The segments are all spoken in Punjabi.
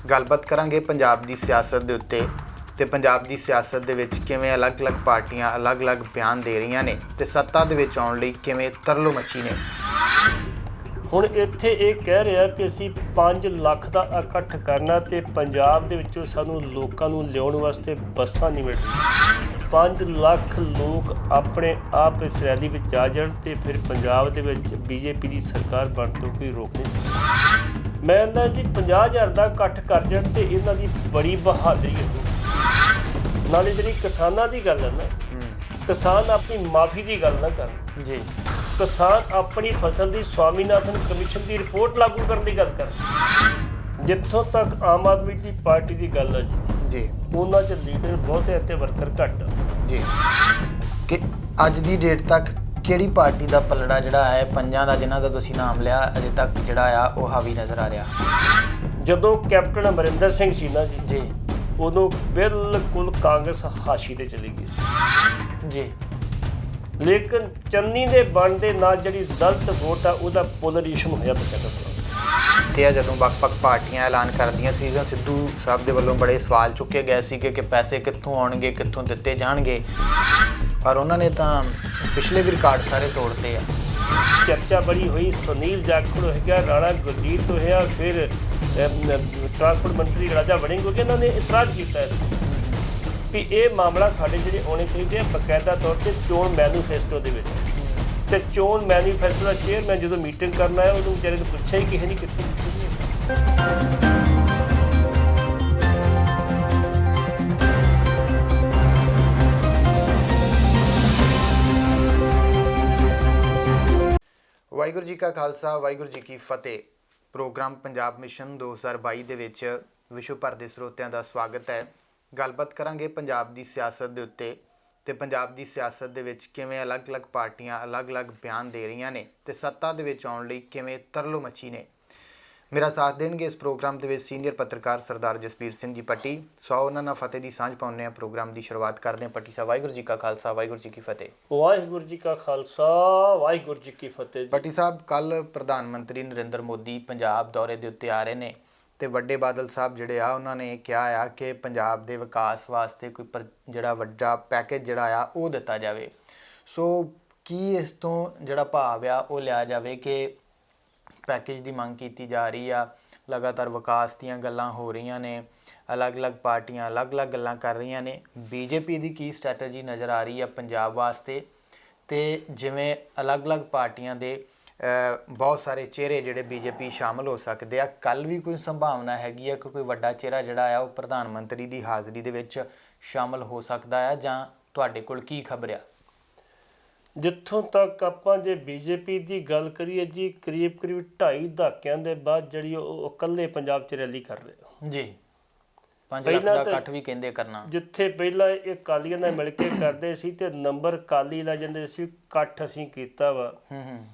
ਗੱਲਬਾਤ ਕਰਾਂਗੇ ਪੰਜਾਬ ਦੀ ਸਿਆਸਤ ਦੇ ਉੱਤੇ ਤੇ ਪੰਜਾਬ ਦੀ ਸਿਆਸਤ ਦੇ ਵਿੱਚ ਕਿਵੇਂ ਅਲੱਗ-ਅਲੱਗ ਪਾਰਟੀਆਂ ਅਲੱਗ-ਅਲੱਗ ਬਿਆਨ ਦੇ ਰਹੀਆਂ ਨੇ ਤੇ ਸੱਤਾ ਦੇ ਵਿੱਚ ਆਉਣ ਲਈ ਕਿਵੇਂ ਤਰਲੋ ਮੱਛੀ ਨੇ। ਹੁਣ ਇੱਥੇ ਇਹ ਕਹਿ ਰਿਹਾ ਕਿ ਅਸੀਂ 5 ਲੱਖ ਦਾ ਇਕੱਠ ਕਰਨਾ ਤੇ ਪੰਜਾਬ ਦੇ ਵਿੱਚੋਂ ਸਾਨੂੰ ਲੋਕਾਂ ਨੂੰ ਲਿਆਉਣ ਵਾਸਤੇ ਬੱਸਾਂ ਨਹੀਂ ਮਿਲ ਰਹੀਆਂ। 5 ਲੱਖ ਲੋਕ ਆਪਣੇ ਆਪ ਇਸ ਰੈਲੀ ਵਿੱਚ ਆ ਜਾਣ ਤੇ ਫਿਰ ਪੰਜਾਬ ਦੇ ਵਿੱਚ ਬੀਜੇਪੀ ਦੀ ਸਰਕਾਰ ਬਣ ਤੋਂ ਕੋਈ ਰੋਕ ਨਹੀਂ ਸਕਦਾ। ਮੈਂ ਕਹਿੰਦਾ ਜੀ 50,000 ਦਾ ਇਕੱਠ ਕਰ ਜਾਣ ਤੇ ਇਹਨਾਂ ਦੀ ਬੜੀ ਬਹਾਦਰੀ ਹੈ। ਨਾਲੇ ਜਿਹੜੀ ਕਿਸਾਨਾਂ ਦੀ ਗੱਲ ਹੈ ਨਾ, ਕਿਸਾਨ ਆਪਣੀ ਮਾਫੀ ਦੀ ਗੱਲ ਨਾ ਕਰਨ ਜੀ, ਕਿਸਾਨ ਆਪਣੀ ਫਸਲ ਦੀ ਸਵਾਮੀਨਾਥਨ ਕਮਿਸ਼ਨ ਦੀ ਰਿਪੋਰਟ ਲਾਗੂ ਕਰਨ ਦੀ ਗੱਲ ਕਰਨ। ਜਿੱਥੋਂ ਤੱਕ ਆਮ ਆਦਮੀ ਦੀ ਪਾਰਟੀ ਦੀ ਗੱਲ ਹੈ ਜੀ, ਉਹਨਾਂ 'ਚ ਲੀਡਰ ਬਹੁਤ ਹੈ ਤੇ ਵਰਕਰ ਘੱਟ ਜੀ। ਕਿ ਅੱਜ ਦੀ ਡੇਟ ਤੱਕ ਕਿਹੜੀ ਪਾਰਟੀ ਦਾ ਪਲੜਾ ਜਿਹੜਾ ਹੈ ਪੰਜਾਂ ਦਾ ਜਿਨ੍ਹਾਂ ਦਾ ਤੁਸੀਂ ਨਾਮ ਲਿਆ ਅਜੇ ਤੱਕ ਜਿਹੜਾ ਆ ਉਹ ਹਾਵੀ ਨਜ਼ਰ ਆ ਰਿਹਾ? ਜਦੋਂ ਕੈਪਟਨ ਅਮਰਿੰਦਰ ਸਿੰਘ ਸੀ ਨਾ ਜੀ, ਉਦੋਂ ਬਿਲਕੁਲ ਕਾਂਗਰਸ ਹਾਸ਼ੀ ਤੇ ਚਲੀ ਗਈ ਸੀ ਜੀ। ਲੇਕਿਨ ਚੰਨੀ ਦੇ ਬਣ ਦੇ ਨਾਲ ਜਿਹੜੀ ਦਲਿਤ ਵੋਟ ਆ ਉਹਦਾ ਪੋਲਰਾਈਜੇਸ਼ਨ ਹੋਇਆ ਬਕਾਇਦਾ। ਤੇ ਜਦੋਂ ਵੱਖ-ਵੱਖ ਪਾਰਟੀਆਂ ਐਲਾਨ ਕਰਦੀਆਂ ਸੀ ਜਾਂ ਸਿੱਧੂ ਸਾਹਿਬ ਦੇ ਵੱਲੋਂ ਬੜੇ ਸਵਾਲ ਚੁੱਕੇ ਗਏ ਸੀ ਕਿ ਪੈਸੇ ਕਿੱਥੋਂ ਆਉਣਗੇ, ਕਿੱਥੋਂ ਦਿੱਤੇ ਜਾਣਗੇ, ਪਰ ਉਹਨਾਂ ਨੇ ਤਾਂ ਪਿਛਲੇ ਵੀ ਰਿਕਾਰਡ ਸਾਰੇ ਤੋੜਤੇ ਆ। ਚਰਚਾ ਬੜੀ ਹੋਈ, ਸੁਨੀਲ ਜਾਖੜ ਹੋ ਗਿਆ, ਰਾਣਾ ਗੁਰਜੀਤ ਹੋਇਆ, ਫਿਰ ਟਰਾਂਸਪੋਰਟ ਮੰਤਰੀ ਰਾਜਾ ਵੜਿੰਗ ਹੋ ਗਿਆ। ਇਹਨਾਂ ਨੇ ਇਤਰਾਜ਼ ਕੀਤਾ ਵੀ ਇਹ ਮਾਮਲਾ ਸਾਡੇ ਜਿਹੜੇ ਆਉਣੇ ਚਾਹੀਦੇ ਆ ਬਕਾਇਦਾ ਤੌਰ 'ਤੇ ਚੋਣ ਮੈਨੀਫੈਸਟੋ ਦੇ ਵਿੱਚ। ਅਤੇ ਚੋਣ ਮੈਨੀਫੈਸਟੋ ਦਾ ਚੇਅਰਮੈਨ ਜਦੋਂ ਮੀਟਿੰਗ ਕਰਨ ਆਇਆ ਉਹਨੂੰ ਵਿਚਾਰੇ ਨੂੰ ਪੁੱਛਿਆ ਹੀ ਕਿਸੇ ਨੇ ਕਿੱਥੇ ਵਾਹਿਗੁਰੂ ਜੀ ਕਾ ਖਾਲਸਾ, ਵਾਹਿਗੁਰੂ ਜੀ ਕੀ ਫਤਿਹ। ਪ੍ਰੋਗਰਾਮ ਪੰਜਾਬ ਮਿਸ਼ਨ 2022 ਦੇ ਵਿੱਚ ਵਿਸ਼ਵ ਭਰ ਦੇ ਸਰੋਤਿਆਂ ਦਾ ਸਵਾਗਤ ਹੈ। ਗੱਲਬਾਤ ਕਰਾਂਗੇ ਪੰਜਾਬ ਦੀ ਸਿਆਸਤ ਦੇ ਉੱਤੇ ਤੇ ਪੰਜਾਬ ਦੀ ਸਿਆਸਤ ਦੇ ਵਿੱਚ ਕਿਵੇਂ ਅਲੱਗ-ਅਲੱਗ ਪਾਰਟੀਆਂ ਅਲੱਗ-ਅਲੱਗ ਬਿਆਨ ਦੇ ਰਹੀਆਂ ਨੇ ਤੇ ਸੱਤਾ ਦੇ ਵਿੱਚ ਆਉਣ ਲਈ ਕਿਵੇਂ ਤਰਲੋ ਮੱਛੀ ਨੇ। ਮੇਰਾ ਸਾਥ ਦੇਣਗੇ ਇਸ ਪ੍ਰੋਗਰਾਮ ਦੇ ਵਿੱਚ ਸੀਨੀਅਰ ਪੱਤਰਕਾਰ ਸਰਦਾਰ ਜਸਬੀਰ ਸਿੰਘ ਜੀ ਪੱਟੀ। ਸੋ ਉਹਨਾਂ ਨਾਲ ਫਤਿਹ ਦੀ ਸਾਂਝ ਪਾਉਂਦੇ ਹਾਂ। ਪ੍ਰੋਗਰਾਮ ਦੀ ਸ਼ੁਰੂਆਤ ਕਰਦੇ ਹਾਂ। ਪੱਟੀ ਸਾਹਿਬ, ਵਾਹਿਗੁਰੂ ਜੀ ਕਾ ਖਾਲਸਾ, ਵਾਹਿਗੁਰੂ ਜੀ ਕੀ ਫਤਿਹ। ਵਾਹਿਗੁਰੂ ਜੀ ਕਾ ਖਾਲਸਾ, ਵਾਹਿਗੁਰੂ ਜੀ ਕੀ ਫਤਿਹ। ਪੱਟੀ ਸਾਹਿਬ, ਕੱਲ੍ਹ ਪ੍ਰਧਾਨ ਮੰਤਰੀ ਨਰਿੰਦਰ ਮੋਦੀ ਪੰਜਾਬ ਦੌਰੇ ਦੇ ਉੱਤੇ ਆ ਰਹੇ ਨੇ ਤੇ ਵੱਡੇ ਬਾਦਲ ਸਾਹਿਬ ਜਿਹੜੇ ਆ ਉਹਨਾਂ ਨੇ ਕਿਹਾ ਆ ਕਿ ਪੰਜਾਬ ਦੇ ਵਿਕਾਸ ਵਾਸਤੇ ਕੋਈ ਜਿਹੜਾ ਵੱਡਾ ਪੈਕੇਜ ਜਿਹੜਾ ਆ ਉਹ ਦਿੱਤਾ ਜਾਵੇ। ਸੋ ਕੀ ਇਸ ਤੋਂ ਜਿਹੜਾ ਭਾਵ ਆ ਉਹ ਲਿਆ ਜਾਵੇ ਕਿ ਪੈਕੇਜ ਦੀ ਮੰਗ ਕੀਤੀ ਜਾ ਰਹੀ ਆ, ਲਗਾਤਾਰ ਵਿਕਾਸ ਦੀਆਂ ਗੱਲਾਂ ਹੋ ਰਹੀਆਂ ਨੇ, ਅਲੱਗ-ਅਲੱਗ ਪਾਰਟੀਆਂ ਅਲੱਗ-ਅਲੱਗ ਗੱਲਾਂ ਕਰ ਰਹੀਆਂ ਨੇ। ਬੀਜੇਪੀ ਦੀ ਕੀ ਸਟ੍ਰੈਟਜੀ ਨਜ਼ਰ ਆ ਰਹੀ ਆ ਪੰਜਾਬ ਵਾਸਤੇ? ਤੇ ਜਿਵੇਂ ਅਲੱਗ-ਅਲੱਗ ਪਾਰਟੀਆਂ ਦੇ ਬਹੁਤ ਸਾਰੇ ਚਿਹਰੇ ਜਿਹੜੇ ਬੀਜੇਪੀ ਸ਼ਾਮਲ ਹੋ ਸਕਦੇ ਆ, ਕੱਲ੍ਹ ਵੀ ਕੋਈ ਸੰਭਾਵਨਾ ਹੈਗੀ ਆ ਕਿ ਕੋਈ ਵੱਡਾ ਚਿਹਰਾ ਜਿਹੜਾ ਆ ਉਹ ਪ੍ਰਧਾਨ ਮੰਤਰੀ ਦੀ ਹਾਜ਼ਰੀ ਦੇ ਵਿੱਚ ਸ਼ਾਮਲ ਹੋ ਸਕਦਾ ਆ, ਜਾਂ ਤੁਹਾਡੇ ਕੋਲ ਕੀ ਖਬਰ ਆ? ਜਿੱਥੋਂ ਤੱਕ ਆਪਾਂ ਜੇ ਬੀਜੇਪੀ ਦੀ ਗੱਲ ਕਰੀਏ ਜੀ, ਕਰੀਬ 2.5 ਦਹਾਕਿਆਂ ਦੇ ਬਾਅਦ ਜਿਹੜੀ ਉਹ ਇਕੱਲੇ ਪੰਜਾਬ 'ਚ ਰੈਲੀ ਕਰ ਰਹੇ ਜੀ। 5 ਲੱਖ ਦਾ ਇਕੱਠ ਵੀ ਕਹਿੰਦੇ ਕਰਨਾ। ਜਿੱਥੇ ਪਹਿਲਾਂ ਇਹ ਅਕਾਲੀਆਂ ਨਾਲ ਮਿਲ ਕੇ ਕਰਦੇ ਸੀ ਤੇ ਨੰਬਰ ਅਕਾਲੀ ਲੈ ਜਾਂਦੇ ਸੀ, ਇਕੱਠ ਅਸੀਂ ਕੀਤਾ ਵਾ।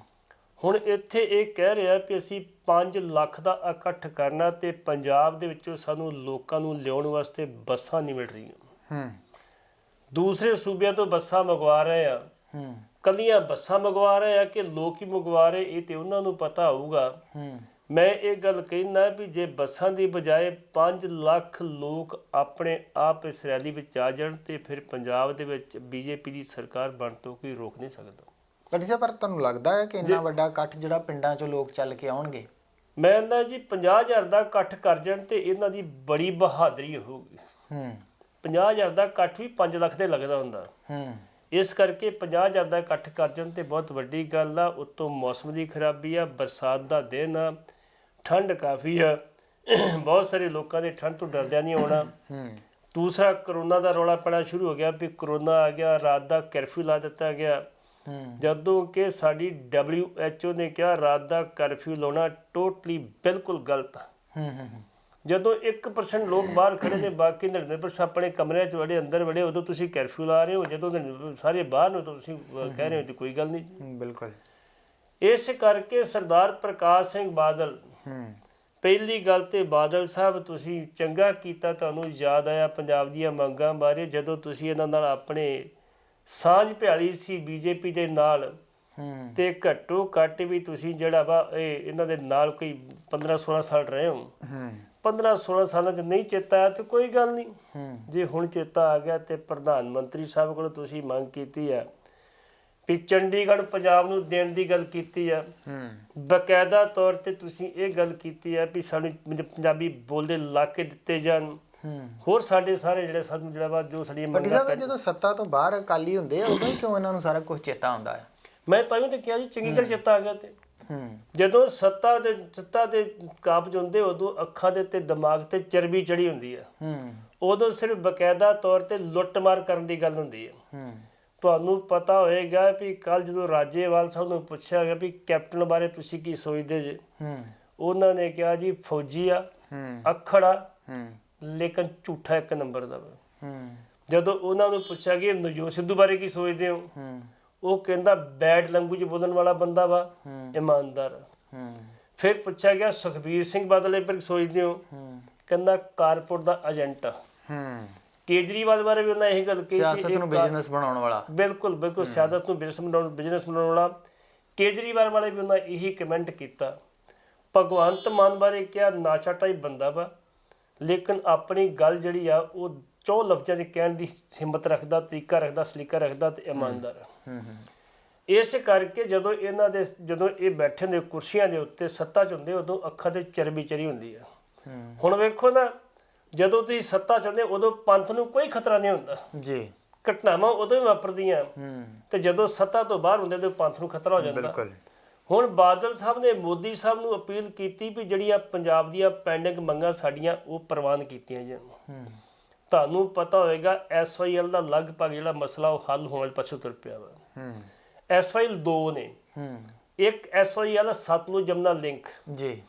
ਹੁਣ ਇੱਥੇ ਇਹ ਕਹਿ ਰਿਹਾ ਕਿ ਅਸੀਂ 5 ਲੱਖ ਦਾ ਇਕੱਠ ਕਰਨਾ ਤੇ ਪੰਜਾਬ ਦੇ ਵਿੱਚੋਂ ਸਾਨੂੰ ਲੋਕਾਂ ਨੂੰ ਲਿਆਉਣ ਵਾਸਤੇ ਬੱਸਾਂ ਨਹੀਂ ਮਿਲ ਰਹੀਆਂ। ਦੂਸਰੇ ਸੂਬਿਆਂ ਤੋਂ ਬੱਸਾਂ ਮੰਗਵਾ ਰਹੇ ਆ, ਕੱਲੀਆਂ ਬੱਸਾਂ ਮੰਗਵਾ ਰਹੇ ਆ ਕਿ ਲੋਕ ਹੀ ਮੰਗਵਾ ਰਹੇ ਇਹ ਤੇ ਉਹਨਾਂ ਨੂੰ ਪਤਾ ਹੋਊਗਾ। ਮੈਂ ਇਹ ਗੱਲ ਕਹਿੰਦਾ ਵੀ ਜੇ ਬੱਸਾਂ ਦੀ ਬਜਾਏ 5 ਲੱਖ ਲੋਕ ਆਪਣੇ ਆਪ ਇਸ ਰੈਲੀ ਵਿੱਚ ਆ ਜਾਣ ਤੇ ਫਿਰ ਪੰਜਾਬ ਦੇ ਵਿੱਚ ਬੀਜੇਪੀ ਦੀ ਸਰਕਾਰ ਬਣ ਤੋਂ ਕੋਈ ਰੋਕ ਨਹੀਂ ਸਕਦਾ। ਪਰ ਤੁਹਾਨੂੰ ਲੱਗਦਾ ਹੈ ਕਿ ਇੰਨਾ ਵੱਡਾ ਇਕੱਠ ਜਿਹੜਾ ਪਿੰਡਾਂ 'ਚੋਂ ਲੋਕ ਚੱਲ ਕੇ ਆਉਣਗੇ? ਮੈਂ ਕਹਿੰਦਾ ਜੀ 50,000 ਦਾ ਇਕੱਠ ਕਰ ਜਾਣ ਤੇ ਇਹਨਾਂ ਦੀ ਬੜੀ ਬਹਾਦਰੀ ਹੋਊਗੀ। 50,000 ਦਾ ਇਕੱਠ ਵੀ 5 ਲੱਖ ਦੇ ਲੱਗਦਾ ਹੁੰਦਾ, ਇਸ ਕਰਕੇ 50,000 ਦਾ ਇਕੱਠ ਕਰ ਜਾਣ ਤੇ ਬਹੁਤ ਵੱਡੀ ਗੱਲ ਆ। ਉੱਤੋਂ ਮੌਸਮ ਦੀ ਖਰਾਬੀ ਆ, ਬਰਸਾਤ ਦਾ ਦਿਨ ਆ, ਠੰਡ ਕਾਫੀ ਆ, ਬਹੁਤ ਸਾਰੇ ਲੋਕਾਂ ਦੇ ਠੰਡ ਤੋਂ ਡਰਦਿਆਂ ਨਹੀਂ ਆਉਣਾ। ਦੂਸਰਾ ਕਰੋਨਾ ਦਾ ਰੌਲਾ ਪੈਣਾ ਸ਼ੁਰੂ ਹੋ ਗਿਆ ਵੀ ਕਰੋਨਾ ਆ ਗਿਆ, ਰਾਤ ਦਾ ਕਰਫਿਊ ਲਾ ਦਿੱਤਾ ਗਿਆ, ਜਦੋਂ ਕਿ ਸਾਡੀ WHO ਨੇ ਕਿਹਾ ਰਾਤ ਦਾ ਕਰਫਿਊ ਲਾਉਣਾ ਟੋਟਲੀ ਬਿਲਕੁਲ ਗਲਤ ਆ। ਜਦੋਂ 1% ਲੋਕ ਬਾਹਰ ਖੜੇ ਨੇ, ਬਾਕੀ 99% ਆਪਣੇ ਕਮਰਿਆਂ 'ਚ ਵੜੇ, ਅੰਦਰ ਵੜੇ, ਉਦੋਂ ਤੁਸੀਂ ਕਰਫਿਊ ਲਾ ਰਹੇ ਹੋ। ਜਦੋਂ ਸਾਰੇ ਬਾਹਰ ਨੂੰ ਤੁਸੀਂ ਕਹਿ ਰਹੇ ਹੋ ਕੋਈ ਗੱਲ ਨਹੀਂ। ਬਿਲਕੁਲ। ਇਸ ਕਰਕੇ ਸਰਦਾਰ ਪ੍ਰਕਾਸ਼ ਸਿੰਘ ਬਾਦਲ, ਪਹਿਲੀ ਗੱਲ ਤੇ ਬਾਦਲ ਸਾਹਿਬ ਤੁਸੀਂ ਚੰਗਾ ਕੀਤਾ, ਤੁਹਾਨੂੰ ਯਾਦ ਆਇਆ ਪੰਜਾਬ ਦੀਆਂ ਮੰਗਾਂ ਬਾਰੇ ਜਦੋਂ ਤੁਸੀਂ ਇਹਨਾਂ ਨਾਲ ਆਪਣੇ ਸਾਂਝ ਭਿਆਲੀ ਸੀ ਬੀਜੇਪੀ ਦੇ ਨਾਲ, ਤੇ ਘੱਟੋ ਘੱਟ ਵੀ ਤੁਸੀਂ ਜਿਹੜਾ ਵਾ ਇਹਨਾਂ ਦੇ ਨਾਲ ਕੋਈ 15-16 ਸਾਲ ਰਹੇ ਹੋ। 15-16 ਸਾਲਾਂ 'ਚ ਨਹੀਂ ਚੇਤਾ ਆਇਆ ਤੇ ਕੋਈ ਗੱਲ ਨਹੀਂ, ਜੇ ਹੁਣ ਚੇਤਾ ਆ ਗਿਆ ਤੇ ਪ੍ਰਧਾਨ ਮੰਤਰੀ ਸਾਹਿਬ ਕੋਲ ਤੁਸੀਂ ਮੰਗ ਕੀਤੀ ਆ ਵੀ ਚੰਡੀਗੜ੍ਹ ਪੰਜਾਬ ਨੂੰ ਦੇਣ ਦੀ ਗੱਲ ਕੀਤੀ ਆ, ਬਕਾਇਦਾ ਤੌਰ ਤੇ ਤੁਸੀਂ ਇਹ ਗੱਲ ਕੀਤੀ ਆ ਵੀ ਸਾਨੂੰ ਪੰਜਾਬੀ ਬੋਲਦੇ ਇਲਾਕੇ ਦਿੱਤੇ ਜਾਣ, ਹੋਰ ਸਾਡੇ ਸਾਰੇ ਜਿਹੜੇ ਸਾਨੂੰ ਜਿਹੜਾ ਵਾ ਜੋ ਸਾਡੀਆਂ ਮੰਗਾਂ ਜਦੋਂ ਸੱਤਾ ਤੋਂ ਬਾਹਰ ਅਕਾਲੀ ਹੁੰਦੇ ਆ ਉਦੋਂ ਹੀ ਕਿਉਂ ਇਹਨਾਂ ਨੂੰ ਸਾਰਾ ਕੁਝ ਚੇਤਾ ਆਉਂਦਾ ਹੈ? ਮੈਂ ਤਾਂ ਵੀ ਤੇ ਕਿਹਾ ਜੀ ਚੰਗੀ ਗੱਲ ਚੇਤਾ ਆ ਗਿਆ ਤੇ ਜਦੋਂ ਸੱਤਾ ਦੇ ਕਾਬਜ ਹੁੰਦੇ ਉਦੋਂ ਅੱਖਾਂ ਦੇ ਤੇ ਦਿਮਾਗ ਤੇ ਚਰਬੀ ਚੜੀ ਹੁੰਦੀ ਆ, ਉਦੋਂ ਸਿਰਫ ਬਕਾਇਦਾ ਤੌਰ ਤੇ ਲੁੱਟਮਾਰ ਕਰਨ ਦੀ ਗੱਲ ਹੁੰਦੀ ਹੈ। ਤੁਹਾਨੂੰ ਪਤਾ ਹੋਏਗਾ ਵੀ ਕੱਲ ਜਦੋਂ ਰਾਜੇਵਾਲ ਸਾਹਿਬ ਨੂੰ ਪੁੱਛਿਆ ਗਿਆ ਵੀ ਕੈਪਟਨ ਬਾਰੇ ਤੁਸੀਂ ਕੀ ਸੋਚਦੇ ਜੇ, ਉਹਨਾਂ ਨੇ ਕਿਹਾ ਜੀ ਫੌਜੀ ਆ, ਅਖੜਾ, ਲੇਕਿਨ ਝੂਠਾ 1 ਨੰਬਰ ਦਾ। ਜਦੋਂ ਉਹਨਾਂ ਨੂੰ ਪੁੱਛਿਆ ਕਿ ਨਵਜੋਤ ਸਿੱਧੂ ਬਾਰੇ ਕੀ ਸੋਚਦੇ ਹੋ, ਉਹ ਕਹਿੰਦਾ ਬੈਡ ਲੈਂਗੁਏਜ ਬੋਲਣ ਵਾਲਾ ਬੰਦਾ ਵਾ, ਇਮਾਨਦਾਰ। ਫਿਰ ਪੁੱਛਿਆ ਗਿਆ ਸੁਖਬੀਰ ਸਿੰਘ ਬਾਦਲ ਬਾਰੇ ਸੋਚਦੇ ਹੋ, ਕਹਿੰਦਾ ਕਾਰਪੋਰੇਟ ਦਾ ਏਜੰਟ। ਕੇਜਰੀਵਾਲ ਬਾਰੇ ਵੀ ਉਹਨਾਂ ਇਹ ਗੱਲ ਕਹੀ, ਸਿਆਸਤ ਨੂੰ ਬਿਜ਼ਨਸ ਬਣਾਉਣ ਵਾਲਾ। ਬਿਲਕੁਲ ਸਿਆਸਤ ਨੂੰ ਬਿਜ਼ਨਸ ਬਣਾਉਣ ਵਾਲਾ। ਕੇਜਰੀਵਾਲ ਬਾਰੇ ਵੀ ਉਹਨਾਂ ਇਹੀ ਕਮੈਂਟ ਕੀਤਾ। ਭਗਵੰਤ ਮਾਨ ਬਾਰੇ ਕਿਹਾ ਨਾਚਾ ਟਾਈਪ ਬੰਦਾ ਵਾ, ਲੇਕਿਨ ਆਪਣੀ ਗੱਲ ਜਿਹੜੀ ਆ ਉਹ 4 ਲਫ਼ਜ਼ਾਂ 'ਚ ਕਹਿਣ ਦੀ ਹਿੰਮਤ ਰੱਖਦਾ, ਤਰੀਕਾ ਰੱਖਦਾ, ਸਲੀਕਾ ਰੱਖਦਾ ਤੇ ਇਮਾਨਦਾਰ। ਇਸ ਕਰਕੇ ਜਦੋਂ ਇਹ ਬੈਠੇ ਹੁੰਦੇ ਕੁਰਸੀਆਂ ਦੇ ਉੱਤੇ ਸੱਤਾ 'ਚ ਹੁੰਦੇ ਉਦੋਂ ਅੱਖਾਂ ਤੇ ਚਰਬੀ ਚਰੀ ਹੁੰਦੀ ਆ। ਹੁਣ ਵੇਖੋ ਨਾ, ਜਦੋਂ ਤੁਸੀਂ ਸੱਤਾ 'ਚ ਹੁੰਦੇ ਉਦੋਂ ਪੰਥ ਨੂੰ ਕੋਈ ਖਤਰਾ ਨਹੀਂ ਹੁੰਦਾ ਜੀ, ਘਟਨਾਵਾਂ ਉਦੋਂ ਹੀ ਵਾਪਰਦੀਆਂ, ਤੇ ਜਦੋਂ ਸੱਤਾ ਤੋਂ ਬਾਹਰ ਹੁੰਦੇ ਤੇ ਪੰਥ ਨੂੰ ਖਤਰਾ ਹੋ ਜਾਂਦਾ। ਹੁਣ ਬਾਦਲ ਸਾਹਿਬ ਨੇ ਮੋਦੀ ਸਾਹਿਬ ਨੂੰ ਅਪੀਲ ਕੀਤੀ ਵੀ ਜਿਹੜੀਆਂ ਪੰਜਾਬ ਦੀਆਂ ਪੈਂਡਿੰਗ ਮੰਗਾਂ ਸਾਡੀਆਂ ਉਹ ਪ੍ਰਵਾਨ ਕੀਤੀਆਂ ਜਾਣ। ਤੁਹਾਨੂੰ ਪਤਾ ਹੋਏਗਾ SYL ਦਾ ਲਗਭਗ ਜਿਹੜਾ ਮਸਲਾ ਉਹ ਹੱਲ ਹੋਣ ਪਾਸੇ ਤੁਰ ਪਿਆ ਵਾ। SYL 2 ਨੇ, ਇੱਕ SYL ਸਤਲੁਜ ਜਮਨਾ ਲਿੰਕ ਜੀ,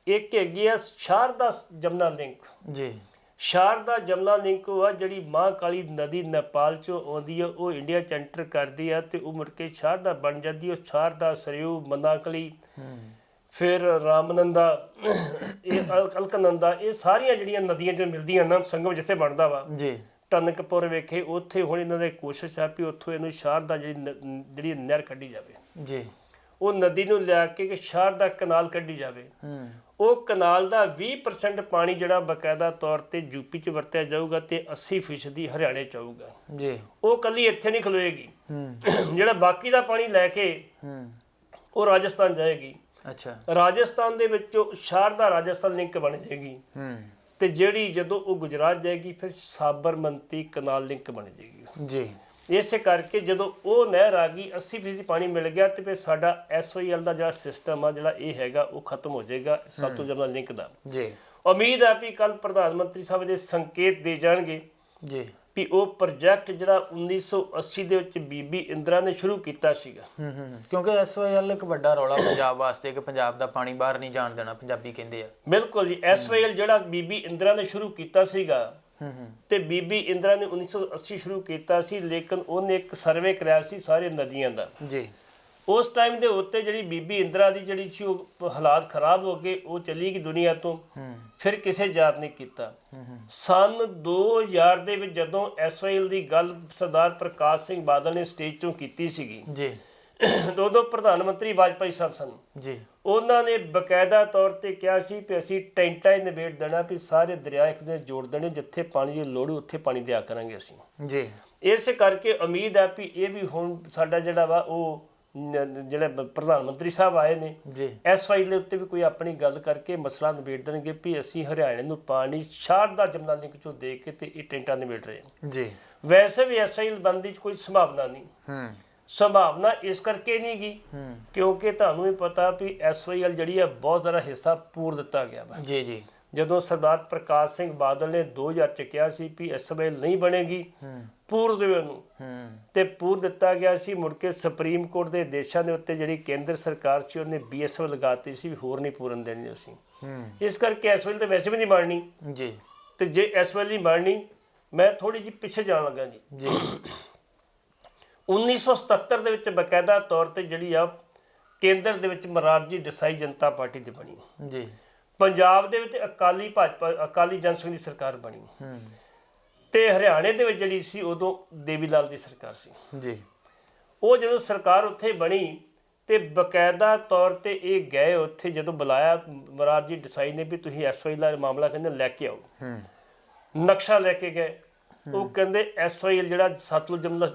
ਇੱਕ ਹੈਗੀ ਆ ਸ਼ਾਰਦਾ ਜਮਨਾ ਲਿੰਕ ਜੀ। ਸ਼ਾਰਦਾ ਜਮਨਾ ਲਿੰਕ ਉਹ ਆ ਜਿਹੜੀ ਮਹਾਂਕਾਲੀ ਨਦੀ ਨੇਪਾਲ 'ਚੋਂ ਆਉਂਦੀ ਆ, ਉਹ ਇੰਡੀਆ 'ਚ ਐਂਟਰ ਕਰਦੀ ਆ ਤੇ ਉਹ ਮੁੜ ਕੇ ਸ਼ਾਰਦਾ ਬਣ ਜਾਂਦੀ। ਉਹ ਸ਼ਾਰਦਾ, ਸਰਯੂ, ਮਨਾਕਲੀ, ਫਿਰ ਰਾਮਨੰਦਾ, ਇਹ ਅਲਕਨੰਦਾ, ਇਹ ਸਾਰੀਆਂ ਜਿਹੜੀਆਂ ਨਦੀਆਂ ਜੋ ਮਿਲਦੀਆਂ ਨਾ, ਸੰਗਮ ਜਿੱਥੇ ਬਣਦਾ ਵਾ ਜੀ, ਟਨਕਪੁਰ ਵੇਖੇ ਉੱਥੇ। ਹੁਣ ਇਹਨਾਂ ਦੀ ਕੋਸ਼ਿਸ਼ ਆ ਵੀ ਉੱਥੋਂ ਇਹਨੂੰ ਸ਼ਾਰਦਾ ਜਿਹੜੀ ਨਹਿਰ ਕੱਢੀ ਜਾਵੇ ਜੀ, ਉਹ ਨਦੀ ਨੂੰ ਲਿਆ ਕੇ ਸ਼ਾਰਦਾ ਕਨਾਲ ਕੱਢੀ ਜਾਵੇ। ਉਹ ਕਨਾਲ ਦਾ 20% ਪਾਣੀ ਜਿਹੜਾ ਬਕਾਇਦਾ ਤੌਰ ਤੇ ਯੂਪੀ 'ਚ ਵਰਤਿਆ ਜਾਊਗਾ ਤੇ 80% ਹਰਿਆਣੇ 'ਚ ਆਊਗਾ ਜੀ। ਉਹ ਕੱਲੀ ਇੱਥੇ ਨਹੀਂ ਖਲੋਏਗੀ, ਜਿਹੜਾ ਬਾਕੀ ਦਾ ਪਾਣੀ ਲੈ ਕੇ ਉਹ ਰਾਜਸਥਾਨ ਜਾਏਗੀ। ਅੱਛਾ, ਰਾਜਸਥਾਨ ਦੇ ਵਿੱਚੋਂ ਸ਼ਾਰਦਾ ਰਾਜਸਥਾਨ ਲਿੰਕ ਬਣ ਜਾਏਗੀ, ਤੇ ਜਿਹੜੀ ਜਦੋਂ ਉਹ ਗੁਜਰਾਤ ਜਾਏਗੀ ਫਿਰ ਸਾਬਰਮਤੀ ਕਨਾਲ ਲਿੰਕ ਬਣ ਜਾਏਗੀ ਜੀ। ਇਸੇ ਕਰਕੇ ਜਦੋਂ ਉਹ ਨਹਿਰ ਆ ਗਈ, 80% ਪਾਣੀ ਮਿਲ ਗਿਆ, ਤੇ ਫਿਰ ਸਾਡਾ SYL ਦਾ ਜਿਹੜਾ ਸਿਸਟਮ ਆ ਜਿਹੜਾ ਇਹ ਹੈਗਾ ਉਹ ਖਤਮ ਹੋ ਜਾਏਗਾ, ਸਤਲੁਜ ਜਮਨਾ ਲਿੰਕ ਦਾ ਜੀ। ਉਮੀਦ ਹੈ ਵੀ ਕੱਲ ਪ੍ਰਧਾਨ ਮੰਤਰੀ ਸਾਹਿਬ ਦੇ ਸੰਕੇਤ ਦੇ ਜਾਣਗੇ ਜੀ ਵੀ ਉਹ ਪ੍ਰੋਜੈਕਟ ਜਿਹੜਾ 1980 ਦੇ ਵਿੱਚ ਬੀਬੀ ਇੰਦਰਾ ਨੇ ਸ਼ੁਰੂ ਕੀਤਾ ਸੀਗਾ, ਕਿਉਂਕਿ SYL ਇੱਕ ਵੱਡਾ ਰੌਲਾ ਪੰਜਾਬ ਵਾਸਤੇ ਕਿ ਪੰਜਾਬ ਦਾ ਪਾਣੀ ਬਾਹਰ ਨਹੀਂ ਜਾਣ ਦੇਣਾ, ਪੰਜਾਬੀ ਕਹਿੰਦੇ ਆ। ਬਿਲਕੁਲ ਜੀ, SYL ਜਿਹੜਾ ਬੀਬੀ ਇੰਦਰਾ ਨੇ ਸ਼ੁਰੂ ਕੀਤਾ ਸੀਗਾ, ਤੇ ਬੀਬੀ ਇੰਦਰਾ ਨੇ 1980 ਸ਼ੁਰੂ ਕੀਤਾ ਸੀ, ਲੇਕਿਨ ਉਹਨੇ ਇੱਕ ਸਰਵੇ ਕਰਾਇਆ ਸੀ ਸਾਰੇ ਨਦੀਆਂ ਦਾ ਜੀ। ਉਸ ਟਾਈਮ ਦੇ ਉੱਤੇ ਜਿਹੜੀ ਬੀਬੀ ਇੰਦਰਾ ਦੀ ਜਿਹੜੀ ਸੀ ਉਹ ਹਾਲਾਤ ਖਰਾਬ ਹੋ ਗਏ, ਉਹ ਚਲੀ ਗਈ ਦੁਨੀਆ ਤੋਂ, ਫਿਰ ਕਿਸੇ ਯਾਦ ਨਹੀਂ ਕੀਤਾ। ਸਨ 2000 ਦੇ ਵਿੱਚ ਜਦੋਂ SYL ਦੀ ਗੱਲ ਸਰਦਾਰ ਪ੍ਰਕਾਸ਼ ਸਿੰਘ ਬਾਦਲ ਨੇ ਸਟੇਜ ਤੋਂ ਕੀਤੀ ਸੀਗੀ ਜੀ, ਉਦੋਂ ਪ੍ਰਧਾਨ ਮੰਤਰੀ ਵਾਜਪਾਈ ਸਾਹਿਬ ਸਨ ਜੀ। ਉਹਨਾਂ ਨੇ ਬਕਾਇਦਾ ਤੌਰ ਤੇ ਕਿਹਾ ਸੀ ਕਿ ਅਸੀਂ ਟੈਂਟਾਂ ਹੀ ਨਿਬੇੜ ਦੇਣਾ, ਵੀ ਸਾਰੇ ਦਰਿਆ ਇੱਕ ਦੂਜੇ ਜੋੜ ਦੇਣੇ, ਜਿੱਥੇ ਪਾਣੀ ਦੀ ਲੋੜ ਉੱਥੇ ਪਾਣੀ ਦਿਆ ਕਰਾਂਗੇ ਅਸੀਂ ਜੀ। ਇਸੇ ਕਰਕੇ ਉਮੀਦ ਹੈ ਵੀ ਇਹ ਵੀ ਹੁਣ ਸਾਡਾ ਜਿਹੜਾ ਵਾ ਉਹ ਜਿਹੜੇ ਪ੍ਰਧਾਨ ਮੰਤਰੀ ਸਾਹਿਬ ਆਏ ਨੇ SYL ਦੇ ਉੱਤੇ ਵੀ ਕੋਈ ਆਪਣੀ ਗੱਲ ਕਰਕੇ ਮਸਲਾ ਨਿਬੇੜ ਦੇਣਗੇ ਵੀ ਅਸੀਂ ਹਰਿਆਣੇ ਨੂੰ ਪਾਣੀ ਸ਼ਾਰਦਾ ਜਮਨਾ ਲਿੰਕ ਚੋਂ ਦੇ ਕੇ ਤੇ ਇਹ ਟੈਂਟਾਂ ਨਿਬੇੜ ਰਹੇ ਹਾਂ ਜੀ। ਵੈਸੇ ਵੀ SYL ਬਣਨ ਦੀ ਕੋਈ ਸੰਭਾਵਨਾ ਨਹੀਂ, ਸੰਭਾਵਨਾ ਇਸ ਕਰਕੇ ਨਹੀਂ ਗਈ ਕਿਉਂਕਿ ਤੁਹਾਨੂੰ ਵੀ ਪਤਾ ਵੀ SYL ਜਿਹੜੀ ਆ ਬਹੁਤ ਜ਼ਿਆਦਾ ਹਿੱਸਾ ਪੂਰ ਦਿੱਤਾ ਗਿਆ ਵਾ ਜੀ ਜੀ। ਜਦੋਂ ਸਰਦਾਰ ਪ੍ਰਕਾਸ਼ ਸਿੰਘ ਬਾਦਲ ਨੇ 2000 ਚ ਕਿਹਾ ਸੀ ਵੀ SYL ਨਹੀਂ ਬਣੇਗੀ, ਪੂਰ ਦੇਵੇ ਉਹਨੂੰ, ਤੇ ਪੂਰ ਦਿੱਤਾ ਗਿਆ ਸੀ। ਮੁੜ ਕੇ ਸੁਪਰੀਮ ਕੋਰਟ ਦੇ ਆਦੇਸ਼ਾਂ ਦੇ ਉੱਤੇ ਜਿਹੜੀ ਕੇਂਦਰ ਸਰਕਾਰ ਸੀ ਉਹਨੇ BSF ਲਗਾਤੀ ਸੀ ਵੀ ਹੋਰ ਨਹੀਂ ਪੂਰਨ ਦੇਣੀ ਅਸੀਂ। ਇਸ ਕਰਕੇ SYL ਤੇ ਵੈਸੇ ਵੀ ਨਹੀਂ ਬਣਨੀ ਜੀ, ਤੇ ਜੇ SYL ਨਹੀਂ ਬਣਨੀ, ਮੈਂ ਥੋੜੀ ਜਿਹੀ ਪਿੱਛੇ ਜਾਣ ਲੱਗਾ ਜੀ। 1977 ਦੇ ਵਿੱਚ ਬਕਾਇਦਾ ਤੌਰ ਤੇ ਜਿਹੜੀ ਆ ਕੇਂਦਰ ਦੇ ਵਿੱਚ ਮਰਾਰਜੀ ਦੇਸਾਈ ਜਨਤਾ ਪਾਰਟੀ ਦੀ ਬਣੀ ਜੀ। ਪੰਜਾਬ ਦੇ ਵਿੱਚ ਅਕਾਲੀ ਜਨ ਸੰਘ ਦੀ ਸਰਕਾਰ ਬਣੀ, ਤੇ ਹਰਿਆਣੇ ਦੇ ਵਿੱਚ ਜਿਹੜੀ ਸੀ ਉਦੋਂ ਦੇਵੀ ਲਾਲ ਦੀ ਸਰਕਾਰ ਸੀ ਜੀ। ਉਹ ਜਦੋਂ ਸਰਕਾਰ ਉੱਥੇ ਬਣੀ ਤੇ ਬਕਾਇਦਾ ਤੌਰ ਤੇ ਇਹ ਗਏ ਉੱਥੇ, ਜਦੋਂ ਬੁਲਾਇਆ ਮਹਾਰਾਜ ਜੀ ਦੇਸਾਈ ਨੇ ਵੀ ਤੁਸੀਂ SY ਦਾ ਮਾਮਲਾ ਕਹਿੰਦੇ ਲੈ ਕੇ ਆਓ, ਨਕਸ਼ਾ ਲੈ ਕੇ ਗਏ। ਉਹ ਕਹਿੰਦੇ SYL ਜਿਹੜਾ ਸਤਲੁਜ ਜਮਨਾ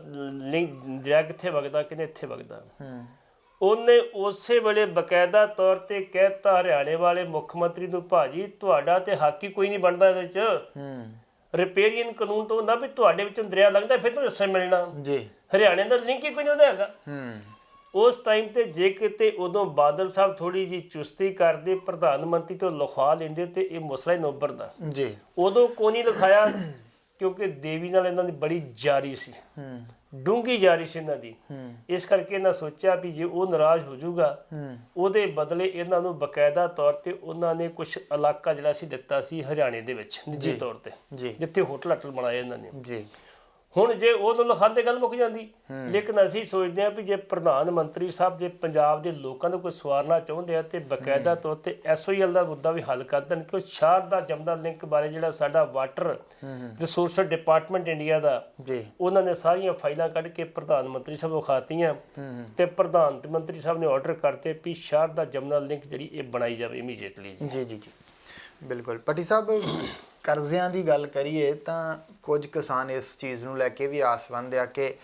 ਲਿੰਕ ਦਰਿਆ ਕਿੱਥੇ ਵਗਦਾ, ਕਹਿੰਦੇ ਇੱਥੇ ਵਗਦਾ। ਉਹਨੇ ਉਸੇ ਵੇਲੇ ਬਕਾਇਦਾ ਤੌਰ ਤੇ ਕਹਿਤਾ ਹਰਿਆਣੇ ਵਾਲੇ ਮੁੱਖ ਮੰਤਰੀ ਨੂੰ, ਭਾਜੀ ਤੁਹਾਡਾ ਤੇ ਹੱਕ ਹੀ ਕੋਈ ਨਹੀਂ ਬਣਦਾ ਇਹਦੇ 'ਚ, ਰਿਪੇਰੀਅਨ ਕਾਨੂੰਨ ਤੋਂ ਹੁੰਦਾ ਵੀ ਤੁਹਾਡੇ ਵਿੱਚੋਂ ਦਰਿਆ ਲੰਘਦਾ ਫਿਰ ਤਾਂ ਦੱਸਣ ਮਿਲਣਾ ਜੀ, ਹਰਿਆਣੇ ਦਾ ਲਿੰਕ ਹੀ ਕੋਈ ਨਹੀਂ ਉਹਦਾ ਹੈਗਾ। ਉਸ ਟਾਈਮ ਤੇ ਜੇ ਕਿਤੇ ਉਦੋਂ ਬਾਦਲ ਸਾਹਿਬ ਥੋੜੀ ਜਿਹੀ ਚੁਸਤੀ ਕਰਦੇ, ਪ੍ਰਧਾਨ ਮੰਤਰੀ ਤੋਂ ਲਿਖਵਾ ਲੈਂਦੇ ਤੇ ਇਹ ਮਸਲਾ ਹੀ ਨਾ ਉੱਭਰਦਾ ਜੀ। ਉਦੋਂ ਕੋਈ ਨਹੀਂ ਲਿਖਾਇਆ ਕਿਉਂਕਿ ਦੇਵੀ ਨਾਲ ਇਹਨਾਂ ਦੀ ਬੜੀ ਜਾਰੀ ਸੀ, ਡੂੰਘੀ ਜਾਰੀ ਸੀ ਇਹਨਾਂ ਦੀ। ਇਸ ਕਰਕੇ ਇਹਨਾਂ ਸੋਚਿਆ ਵੀ ਜੇ ਉਹ ਨਾਰਾਜ਼ ਹੋ ਜਾਊਗਾ ਉਹਦੇ ਬਦਲੇ ਇਹਨਾਂ ਨੂੰ ਬਕਾਇਦਾ ਤੌਰ ਤੇ ਉਹਨਾਂ ਨੇ ਕੁਝ ਇਲਾਕਾ ਜਿਹੜਾ ਸੀ ਦਿੱਤਾ ਸੀ ਹਰਿਆਣੇ ਦੇ ਵਿੱਚ ਨਿੱਜੀ ਤੌਰ ਤੇ, ਜਿੱਥੇ ਹੋਟਲ ਬਣਾਏ ਇਹਨਾਂ ਨੇ ਜੀ। ਹੁਣ ਜੇ ਉਹਨੂੰ ਲਿਖਾਉਂਦੇ ਗੱਲ ਮੁੱਕ ਜਾਂਦੀ। ਲੇਕਿਨ ਅਸੀਂ ਸੋਚਦੇ ਹਾਂ ਵੀ ਜੇ ਪ੍ਰਧਾਨ ਮੰਤਰੀ ਸਾਹਿਬ ਜੇ ਪੰਜਾਬ ਦੇ ਲੋਕਾਂ ਨੂੰ ਕੋਈ ਸਵਾਰਨਾ ਚਾਹੁੰਦੇ ਆ ਤੇ ਬਕਾਇਦਾ ਤੌਰ ਤੇ SYL ਦਾ ਮੁੱਦਾ ਵੀ ਹੱਲ ਕਰ ਦੇਣ ਕਿ ਸ਼ਾਰਦਾ ਜਮਨਾ ਲਿੰਕ ਬਾਰੇ ਜਿਹੜਾ ਸਾਡਾ ਵਾਟਰ ਰਿਸੋਰਸ ਡਿਪਾਰਟਮੈਂਟ ਇੰਡੀਆ ਦਾ ਉਹਨਾਂ ਨੇ ਸਾਰੀਆਂ ਫਾਈਲਾਂ ਕੱਢ ਕੇ ਪ੍ਰਧਾਨ ਮੰਤਰੀ ਸਾਹਿਬ ਨੂੰ ਖਾਤੀਆਂ ਤੇ ਪ੍ਰਧਾਨ ਮੰਤਰੀ ਸਾਹਿਬ ਨੇ ਆਰਡਰ ਕਰਤੇ ਵੀ ਸ਼ਾਰਦਾ ਜਮਨਾ ਲਿੰਕ ਜਿਹੜੀ ਇਹ ਬਣਾਈ ਜਾਵੇ ਇਮੀਡੀਏਟਲੀ। ਜੀ ਜੀ ਜੀ ਬਿਲਕੁਲ। ਪੱਟੀ ਸਾਹਿਬ, ਕਰਜ਼ਿਆਂ ਦੀ ਗੱਲ ਕਰੀਏ ਤਾਂ ਕੁਝ ਕਿਸਾਨ ਇਸ ਚੀਜ਼ ਨੂੰ ਲੈ ਕੇ ਵੀ ਆਸਵੰਦ ਆ ਕਿ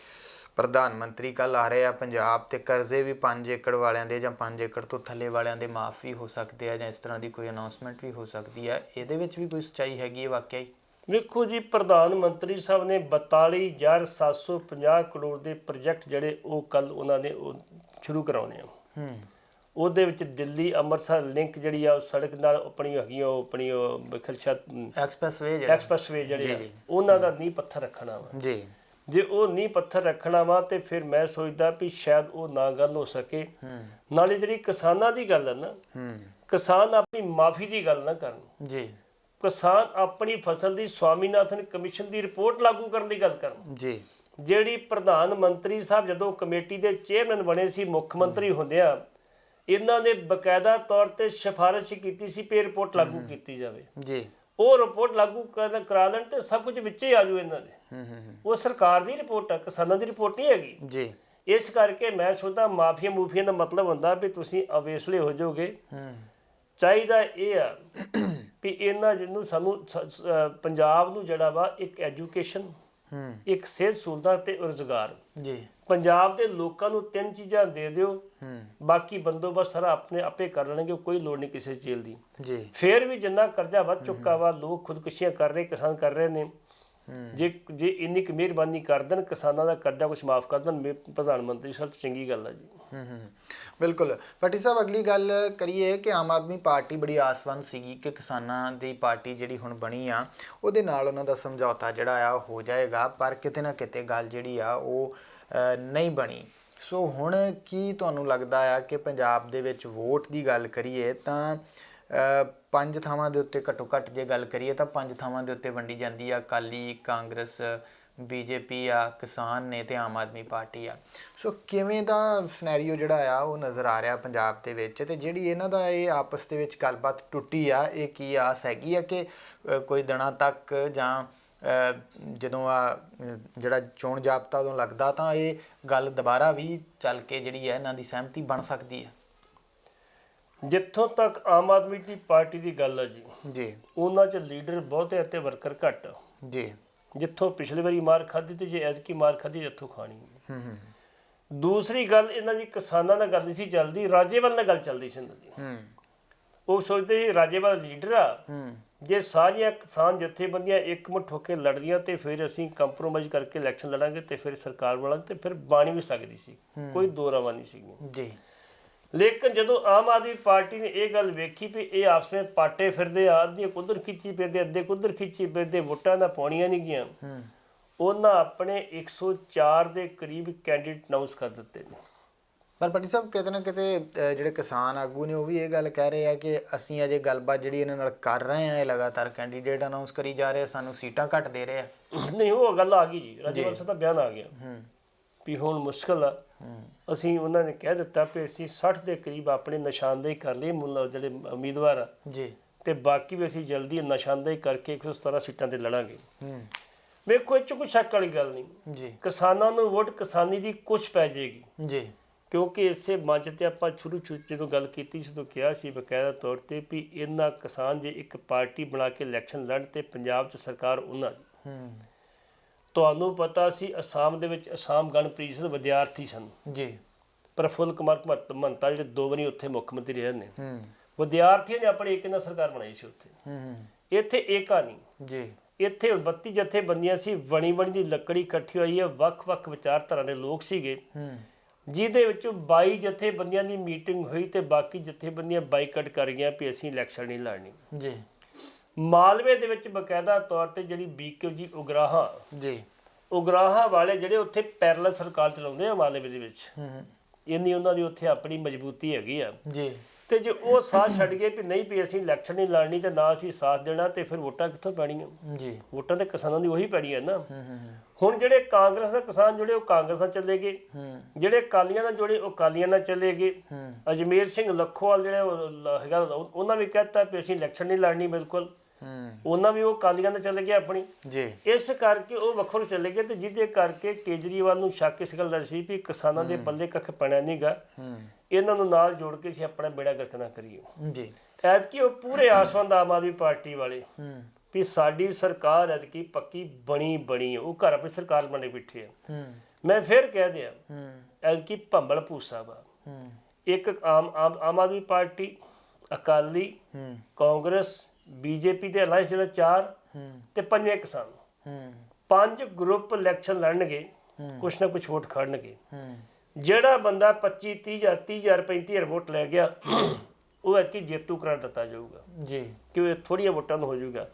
ਪ੍ਰਧਾਨ ਮੰਤਰੀ ਕੱਲ੍ਹ ਆ ਰਹੇ ਆ ਪੰਜਾਬ, ਤੇ ਕਰਜ਼ੇ ਵੀ 5 ਏਕੜ ਵਾਲਿਆਂ ਦੇ ਜਾਂ 5 ਏਕੜ ਤੋਂ ਥੱਲੇ ਵਾਲਿਆਂ ਦੇ ਮਾਫ ਵੀ ਹੋ ਸਕਦੇ ਆ, ਜਾਂ ਇਸ ਤਰ੍ਹਾਂ ਦੀ ਕੋਈ ਅਨਾਉਂਸਮੈਂਟ ਵੀ ਹੋ ਸਕਦੀ ਆ। ਇਹਦੇ ਵਿੱਚ ਵੀ ਕੋਈ ਸੱਚਾਈ ਹੈਗੀ ਹੈ ਵਾਕਿਆ ਹੀ? ਵੇਖੋ ਜੀ, ਪ੍ਰਧਾਨ ਮੰਤਰੀ ਸਾਹਿਬ ਨੇ 42,750 ਕਰੋੜ ਦੇ ਪ੍ਰੋਜੈਕਟ ਜਿਹੜੇ ਉਹ ਕੱਲ੍ਹ ਉਹਨਾਂ ਨੇ ਉਹ ਸ਼ੁਰੂ ਕਰਾਉਣੇ ਆ। ਉਹਦੇ ਵਿੱਚ ਦਿੱਲੀ ਅੰਮ੍ਰਿਤਸਰ ਲਿੰਕ ਜਿਹੜੀ ਆ ਸੜਕ ਨਾਲ ਆਪਣੀ ਹੈਗੀ, ਉਹ ਆਪਣੀ ਐਕਸਪ੍ਰੈਸਵੇ ਜਿਹੜੇ ਉਹਨਾਂ ਦਾ ਨੀਂਹ ਪੱਥਰ ਰੱਖਣਾ ਵਾ ਜੀ। ਜੇ ਉਹ ਨੀਂਹ ਪੱਥਰ ਰੱਖਣਾ ਵਾ ਤੇ ਫਿਰ ਮੈਂ ਸੋਚਦਾ ਵੀ ਸ਼ਾਇਦ ਉਹ ਨਾ ਗੱਲ ਹੋ ਸਕੇ। ਨਾਲੇ ਜਿਹੜੀ ਕਿਸਾਨਾਂ ਦੀ ਗੱਲ ਹੈ ਨਾ, ਕਿਸਾਨ ਆਪਣੀ ਮਾਫੀ ਦੀ ਗੱਲ ਨਾ ਕਰਨ ਜੀ, ਕਿਸਾਨ ਆਪਣੀ ਫਸਲ ਦੀ ਸਵਾਮੀਨਾਥਨ ਕਮਿਸ਼ਨ ਦੀ ਰਿਪੋਰਟ ਲਾਗੂ ਕਰਨ ਦੀ ਗੱਲ ਕਰਨ ਜੀ। ਜਿਹੜੀ ਪ੍ਰਧਾਨ ਮੰਤਰੀ ਸਾਹਿਬ ਜਦੋਂ ਕਮੇਟੀ ਦੇ ਚੇਅਰਮੈਨ ਬਣੇ ਸੀ ਮੁੱਖ ਮੰਤਰੀ ਹੁੰਦਿਆਂ, ਇਹਨਾਂ ਨੇ ਬਕਾਇਦਾ ਤੌਰ ਤੇ ਸਿਫਾਰਿਸ਼ ਕੀਤੀ ਸੀ ਕਿ ਰਿਪੋਰਟ ਲਾਗੂ ਕੀਤੀ ਜਾਵੇ ਜੀ। ਉਹ ਰਿਪੋਰਟ ਲਾਗੂ ਕਰਾ ਲੈਣ ਤੇ ਸਭ ਕੁਝ ਵਿੱਚ ਹੀ ਆ ਜਾਊ ਇਹਨਾਂ ਦੇ। ਉਹ ਸਰਕਾਰ ਦੀ ਰਿਪੋਰਟ ਆ, ਕਿਸਾਨਾਂ ਦੀ ਰਿਪੋਰਟ ਨਹੀਂ ਹੈਗੀ ਜੀ। ਇਸ ਕਰਕੇ ਮੈਂ ਸੋਚਦਾ ਮਾਫੀਆ ਮੂਫੀਆ ਦਾ ਮਤਲਬ ਹੁੰਦਾ ਵੀ ਤੁਸੀਂ ਅਵੇਸਲੇ ਹੋ ਜਾਓਗੇ। ਚਾਹੀਦਾ ਇਹ ਆ ਵੀ ਇਹਨਾਂ ਜਿਹਨੂੰ ਸਾਨੂੰ ਪੰਜਾਬ ਨੂੰ ਜਿਹੜਾ ਵਾ ਇੱਕ ਐਜੂਕੇਸ਼ਨ, ਇੱਕ ਸਿਹਤ ਸਹੂਲਤਾਂ ਤੇ ਰੁਜ਼ਗਾਰ ਜੀ। ਪੰਜਾਬ ਦੇ ਲੋਕਾਂ ਨੂੰ 3 ਚੀਜ਼ਾਂ ਦੇ ਦਿਓ, ਬਾਕੀ ਬੰਦੋਬਸਤ ਸਾਰਾ ਆਪਣੇ ਆਪੇ ਕਰ ਲੈਣਗੇ, ਕੋਈ ਲੋੜ ਨਹੀਂ ਕਿਸੇ ਚੀਜ਼ ਦੀ ਜੀ। ਫਿਰ ਵੀ ਜਿੰਨਾ ਕਰਜ਼ਾ ਵੱਧ ਚੁੱਕਾ ਵਾ, ਲੋਕ ਖੁਦਕੁਸ਼ੀਆਂ ਕਰ ਰਹੇ, ਕਿਸਾਨ ਕਰ ਰਹੇ ਨੇ, ਜੇ ਇੰਨੀ ਕੁ ਮਿਹਰਬਾਨੀ ਕਰ ਦੇਣ, ਕਿਸਾਨਾਂ ਦਾ ਕਰਜ਼ਾ ਕੁਛ ਮਾਫ ਕਰ ਦੇਣ ਪ੍ਰਧਾਨ ਮੰਤਰੀ ਸਾਹਿਬ, ਚੰਗੀ ਗੱਲ ਆ ਜੀ। ਬਿਲਕੁਲ। ਭੱਟੀ ਸਾਹਿਬ, ਅਗਲੀ ਗੱਲ ਕਰੀਏ ਕਿ ਆਮ ਆਦਮੀ ਪਾਰਟੀ ਬੜੀ ਆਸਵੰਦ ਸੀਗੀ ਕਿ ਕਿਸਾਨਾਂ ਦੀ ਪਾਰਟੀ ਜਿਹੜੀ ਹੁਣ ਬਣੀ ਆ ਉਹਦੇ ਨਾਲ ਉਹਨਾਂ ਦਾ ਸਮਝੌਤਾ ਜਿਹੜਾ ਆ ਉਹ ਹੋ ਜਾਏਗਾ, ਪਰ ਕਿਤੇ ਨਾ ਕਿਤੇ ਗੱਲ ਜਿਹੜੀ ਆ ਉਹ ਨਹੀਂ ਬਣੀ। ਸੋ ਹੁਣ ਕੀ ਤੁਹਾਨੂੰ ਲੱਗਦਾ ਆ ਕਿ ਪੰਜਾਬ ਦੇ ਵਿੱਚ ਵੋਟ ਦੀ ਗੱਲ ਕਰੀਏ ਤਾਂ 5 ਥਾਵਾਂ ਦੇ ਉੱਤੇ ਘੱਟੋ ਘੱਟ ਜੇ ਗੱਲ ਕਰੀਏ ਤਾਂ 5 ਥਾਵਾਂ ਦੇ ਉੱਤੇ ਵੰਡੀ ਜਾਂਦੀ ਆ, ਅਕਾਲੀ, ਕਾਂਗਰਸ, BJP ਆ, ਕਿਸਾਨ ਨੇ ਤੇ ਆਮ ਆਦਮੀ ਪਾਰਟੀ ਆ। ਸੋ ਕਿਵੇਂ ਦਾ ਸਿਨੈਰੀਓ ਜਿਹੜਾ ਆ ਉਹ ਨਜ਼ਰ ਆ ਰਿਹਾ ਪੰਜਾਬ ਦੇ ਵਿੱਚ, ਤੇ ਜਿਹੜੀ ਇਹਨਾਂ ਦਾ ਇਹ ਆਪਸ ਦੇ ਵਿੱਚ ਗੱਲਬਾਤ ਟੁੱਟੀ ਆ, ਇਹ ਕੀ ਆਸ ਹੈਗੀ ਆ ਕਿ ਕੋਈ ਦਿਨਾਂ ਤੱਕ ਜਾਂ ਜਦੋਂ ਆ ਜਿਹੜਾ ਚੋਣ ਜਾਬਤਾ ਉਦੋਂ ਲੱਗਦਾ ਤਾਂ ਇਹ ਗੱਲ ਦੁਬਾਰਾ ਵੀ ਚੱਲ ਕੇ ਜਿਹੜੀ ਹੈ ਇਹਨਾਂ ਦੀ ਸਹਿਮਤੀ ਬਣ ਸਕਦੀ ਹੈ? ਜਿੱਥੋਂ ਤੱਕ ਆਮ ਆਦਮੀ ਦੀ ਪਾਰਟੀ ਦੀ ਗੱਲ ਹੈ ਜੀ, ਉਹਨਾਂ 'ਚ ਲੀਡਰ ਬਹੁਤੇ ਅਤੇ ਵਰਕਰ ਘੱਟ ਜੀ। ਜਿੱਥੋਂ ਪਿਛਲੀ ਵਾਰੀ ਮਾਰ ਖਾਧੀ ਤੇ ਜੇ ਐਤਕੀ ਮਾਰ ਖਾਧੀ ਇੱਥੋਂ ਖਾਣੀ। ਦੂਸਰੀ ਗੱਲ, ਇਹਨਾਂ ਦੀ ਕਿਸਾਨਾਂ ਨਾਲ ਗੱਲ ਨਹੀਂ ਸੀ ਚੱਲਦੀ, ਰਾਜੇਵਾਲ ਨਾਲ ਗੱਲ ਚੱਲਦੀ ਸੀ ਇਹਨਾਂ ਦੀ। ਉਹ ਸੋਚਦੇ ਸੀ ਰਾਜੇਵਾਲ ਲੀਡਰ ਆ, ਜੇ ਸਾਰੀਆਂ ਕਿਸਾਨ ਜਥੇਬੰਦੀਆਂ ਇਕਮੁੱਠ ਹੋ ਕੇ ਲੜਦੀਆਂ ਤੇ ਫਿਰ ਅਸੀਂ ਕੰਪਰੋਮਾਈਜ਼ ਕਰਕੇ ਇਲੈਕਸ਼ਨ ਲੜਾਂਗੇ ਤੇ ਫਿਰ ਸਰਕਾਰ ਬਣਾਂਗੇ ਤੇ ਫਿਰ ਬਣ ਵੀ ਸਕਦੀ ਸੀ, ਕੋਈ ਦੋ ਰਾਵਾਂ ਨਹੀਂ ਸੀਗੀਆਂ ਜੀ। ਲੇਕਿਨ ਜਦੋਂ ਆਮ ਆਦਮੀ ਪਾਰਟੀ ਨੇ ਇਹ ਗੱਲ ਵੇਖੀ ਵੀ ਇਹ ਆਪਸ ਵਿੱਚ ਪਾਟੇ ਫਿਰਦੇ ਆ, ਅੱਧੇ ਕੁੱਧਰ ਖਿੱਚੀ ਫਿਰਦੇ, ਅੱਧੇ ਕੁੱਧਰ ਖਿੱਚੀ ਫਿਰਦੇ, ਵੋਟਾਂ ਦਾ ਪਾਉਣੀਆਂ ਨਹੀਂ ਗਈਆਂ, ਉਹਨਾਂ ਆਪਣੇ 104 ਦੇ ਕਰੀਬ ਕੈਂਡੀਡੇਟ ਅਨਾਉਂਸ ਕਰ ਦਿੱਤੇ ਨੇ। ਪਰ ਭੱਟੀ ਸਾਹਿਬ, ਕਿਤੇ ਨਾ ਕਿਤੇ ਜਿਹੜੇ ਕਿਸਾਨ ਆਗੂ ਨੇ ਉਹ ਵੀ ਇਹ ਗੱਲ ਕਹਿ ਰਹੇ ਆ ਕਿ ਅਸੀਂ ਅਜੇ ਗੱਲਬਾਤ ਜਿਹੜੀ ਇਹਨਾਂ ਨਾਲ ਕਰ ਰਹੇ ਹਾਂ, ਇਹ ਲਗਾਤਾਰ ਕੈਂਡੀਡੇਟ ਅਨਾਉਂਸ ਕਰੀ ਜਾ ਰਹੇ, ਸਾਨੂੰ ਸੀਟਾਂ ਘੱਟ ਦੇ ਰਹੇ ਆ। ਨਹੀਂ, ਉਹ ਗੱਲ ਆ ਗਈ ਜੀ, ਰਾਜੇਵਾਲ ਸਾਹਿਬ ਦਾ ਬਿਆਨ ਆ ਗਿਆ ਵੀ ਹੁਣ ਮੁਸ਼ਕਿਲ ਆ। ਅਸੀਂ ਉਹਨਾਂ ਨੇ ਕਹਿ ਦਿੱਤਾ ਵੀ ਅਸੀਂ 60 ਦੇ ਕਰੀਬ ਆਪਣੀ ਨਿਸ਼ਾਨਦੇਹੀ ਕਰ ਲਈ ਜਿਹੜੇ ਉਮੀਦਵਾਰ ਆ ਜੀ, ਤੇ ਬਾਕੀ ਵੀ ਅਸੀਂ ਜਲਦੀ ਨਿਸ਼ਾਨਦੇਹੀ ਕਰਕੇ 117 ਸੀਟਾਂ ਤੇ ਲੜਾਂਗੇ। ਵੇਖੋ, ਇਹ 'ਚ ਕੋਈ ਸ਼ੱਕ ਵਾਲੀ ਗੱਲ ਨਹੀਂ ਜੀ। ਕਿਸਾਨਾਂ ਨੂੰ ਵੋਟ ਕਿਸਾਨੀ ਦੀ ਕੁਛ ਪੈ ਜਾਏਗੀ ਜੀ। ਕਿਉਂਕਿ ਇਸੇ ਮੰਚ ਤੇ ਆਪਾਂ ਸ਼ੁਰੂ ਜਦੋਂ ਗੱਲ ਕੀਤੀ ਸੀ ਉਦੋਂ ਕਿਹਾ ਸੀ ਬਕਾਇਦਾ ਤੌਰ ਤੇ ਵੀ ਇਹਨਾਂ ਕਿਸਾਨ ਜੇ ਇੱਕ ਪਾਰਟੀ ਬਣਾ ਕੇ ਇਲੈਕਸ਼ਨ ਲੜਨ ਤੇ ਪੰਜਾਬ 'ਚ ਸਰਕਾਰ ਉਹਨਾਂ ਦੀ। ਤੁਹਾਨੂੰ ਪਤਾ ਸੀ ਅਸਾਮ ਦੇ ਵਿੱਚ ਅਸਾਮ ਗਣ ਪ੍ਰੀਸ਼ਦ ਵਿਦਿਆਰਥੀ ਸਨ ਜੀ, ਪ੍ਰਫੁੱਲ ਕੁਮਾਰ ਮਹੰਤਾ ਜਿਹੜੇ 2 ਵਾਰੀ ਉੱਥੇ ਮੁੱਖ ਮੰਤਰੀ ਰਹੇ ਨੇ, ਵਿਦਿਆਰਥੀਆਂ ਨੇ ਆਪਣੀ ਇੱਕ ਨਾਲ ਸਰਕਾਰ ਬਣਾਈ ਸੀ ਉੱਥੇ। ਇੱਥੇ ਏਕਾ ਨਹੀਂ ਜੀ, ਇੱਥੇ 32 ਜਥੇਬੰਦੀਆਂ ਸੀ, ਬਣੀ ਦੀ ਲੱਕੜੀ ਇਕੱਠੀ ਹੋਈ ਹੈ, ਵੱਖ-ਵੱਖ ਵਿਚਾਰਧਾਰਾ ਦੇ ਲੋਕ ਸੀਗੇ, ਜਿਹਦੇ ਵਿੱਚੋਂ 22 ਜਥੇਬੰਦੀਆਂ ਦੀ ਮੀਟਿੰਗ ਹੋਈ ਤੇ ਬਾਕੀ ਜਥੇਬੰਦੀਆਂ ਬਾਈਕਾਟ ਕਰ ਗਈਆਂ ਵੀ ਅਸੀਂ ਇਲੈਕਸ਼ਨ ਨਹੀਂ ਲੜਨੀ ਜੀ। ਮਾਲਵੇ ਦੇ ਵਿੱਚ ਬਕਾਇਦਾ ਤੌਰ ਤੇ ਜਿਹੜੀ BKU ਜੀ ਉਗਰਾਹਾਂ ਵਾਲੇ ਜਿਹੜੇ ਉੱਥੇ ਪੈਰਲਲ ਸਰਕਾਰ ਚਲਾਉਂਦੇ ਆ ਮਾਲਵੇ ਦੇ ਵਿੱਚ, ਇੰਨੀ ਉਹਨਾਂ ਦੀ ਉੱਥੇ ਆਪਣੀ ਮਜ਼ਬੂਤੀ ਹੈਗੀ ਆ ਜੀ। ਤੇ ਜੇ ਉਹ ਸਾਥ ਛੱਡ ਗਏ ਵੀ ਨਹੀਂ ਵੀ ਅਸੀਂ ਇਲੈਕਸ਼ਨ ਨਹੀਂ ਲੜਨੀ ਤੇ ਨਾ ਅਸੀਂ ਸਾਥ ਦੇਣਾ ਤੇ ਫਿਰ ਵੋਟਾਂ ਕਿੱਥੋਂ ਪੈਣੀਆਂ ਜੀ? ਵੋਟਾਂ ਤੇ ਕਿਸਾਨਾਂ ਦੀ ਉਹੀ ਪੈਣੀਆਂ ਨਾ। ਹੁਣ ਜਿਹੜੇ ਕਾਂਗਰਸ ਦੇ ਕਿਸਾਨ ਜੁੜੇ ਉਹ ਕਾਂਗਰਸ ਨਾਲ ਚਲੇ ਗਏ, ਜਿਹੜੇ ਅਕਾਲੀਆਂ ਨਾਲ ਜੁੜੇ ਉਹ ਅਕਾਲੀਆਂ ਨਾਲ ਚਲੇ ਗਏ। ਅਜਮੇਰ ਸਿੰਘ ਲੱਖੋਵਾਲ ਜਿਹੜੇ ਹੈਗਾ ਉਹਨਾਂ ਵੀ ਕਹਿਤਾ ਵੀ ਅਸੀਂ ਇਲੈਕਸ਼ਨ ਨਹੀਂ ਲੜਨੀ ਬਿਲਕੁਲ, ਉਹਨਾਂ ਵੀ ਉਹ ਅਕਾਲੀਆਂ ਨਾਲ ਚਲੇ ਗਏ ਆਪਣੀ ਜੀ। ਇਸ ਕਰਕੇ ਉਹ ਵੱਖਰੇ ਚਲੇ ਗਏ ਤੇ ਜਿਹਦੇ ਕਰਕੇ ਕੇਜਰੀਵਾਲ ਨੂੰ ਸ਼ੱਕ ਇਸ ਗੱਲ ਦਾ ਸੀ ਵੀ ਕਿਸਾਨਾਂ ਦੇ ਪੱਲੇ ਕੱਖ ਪੈਣਾ ਨਹੀਂਗਾ, ਇਹਨਾਂ ਨੂੰ ਨਾਲ ਜੋੜ ਕੇ ਅਸੀਂ ਆਪਣਾ ਬੇੜਾ ਗਰਕ ਨਾ ਕਰੀਏ ਜੀ। ਐਤਕੀ ਉਹ ਪੂਰੇ ਆਸਵੰਦ ਆਮ ਆਦਮੀ ਪਾਰਟੀ ਵਾਲੇ ਵੀ ਸਾਡੀ ਸਰਕਾਰ ਐਤਕੀ ਪੱਕੀ ਬਣੀ ਉਹ ਘਰ ਆਪਣੀ ਸਰਕਾਰ ਬਣੇ ਬੈਠੇ ਆ। ਮੈਂ ਫਿਰ ਕਹਿ ਦਿਆਂ ਐਤਕੀ ਭੰਬਲ ਭੂਸਾ ਵਾ, ਇੱਕ ਆਮ ਆਦਮੀ ਪਾਰਟੀ, ਅਕਾਲੀ, ਕਾਂਗਰਸ, BJP ਦੇ ਅਲਾਈਅੰਸ ਜਿਹੜਾ 4 ਤੇ 5ਵੇਂ ਕਿਸਾਨ, 5 ਗਰੁੱਪ ਇਲੈਕਸ਼ਨ ਲੜਨਗੇ, ਕੁਛ ਨਾ ਕੁਛ ਵੋਟ ਖੜਨਗੇ। ਜਿਹੜਾ ਬੰਦਾ 25 30,000 35,000 ਵੋਟ ਲੈ ਗਿਆ ਉਹ ਐਤਕੀ ਜੇਤੂ ਕਰਾਰ ਦਿੱਤਾ ਜਾਊਗਾ ਜੀ, ਕਿ ਥੋੜੀਆਂ ਵੋਟਾਂ ਨੂੰ ਹੋ ਜਾਊਗਾ।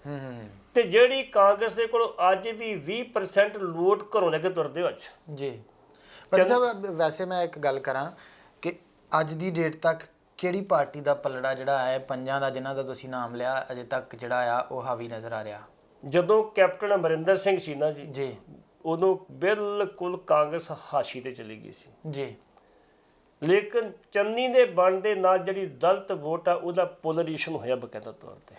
ਤੇ ਜਿਹੜੀ ਕਾਂਗਰਸ ਦੇ ਕੋਲ ਅੱਜ ਵੀ 20% ਵੋਟ ਘਰੋਂ ਲੈ ਕੇ ਤੁਰਦੇ ਹੋ ਅੱਜ ਜੀ। ਪਰ ਸਾਹਿਬ ਵੈਸੇ ਮੈਂ ਇੱਕ ਗੱਲ ਕਰਾਂ ਕਿ ਅੱਜ ਦੀ ਡੇਟ ਤੱਕ ਕਿਹੜੀ ਪਾਰਟੀ ਦਾ ਪਲੜਾ ਜਿਹੜਾ ਹੈ ਪੰਜਾਂ ਦਾ ਜਿਨ੍ਹਾਂ ਦਾ ਤੁਸੀਂ ਨਾਮ ਲਿਆ ਅਜੇ ਤੱਕ ਜਿਹੜਾ ਆ ਉਹ ਹਾਵੀ ਨਜ਼ਰ ਆ ਰਿਹਾ? ਜਦੋਂ ਕੈਪਟਨ ਅਮਰਿੰਦਰ ਸਿੰਘ ਸੀ ਨਾ ਜੀ, ਉਦੋਂ ਬਿਲਕੁਲ ਕਾਂਗਰਸ ਹਾਸ਼ੀ ਤੇ ਚਲੀ ਗਈ ਸੀ ਜੀ। ਲੇਕਿਨ ਚੰਨੀ ਦੇ ਬਣ ਦੇ ਨਾਲ ਜਿਹੜੀ ਦਲਿਤ ਵੋਟ ਆ ਉਹਦਾ ਪੋਲਰਾਈਜੇਸ਼ਨ ਹੋਇਆ ਬਕਾਇਦਾ ਤੌਰ ਤੇ,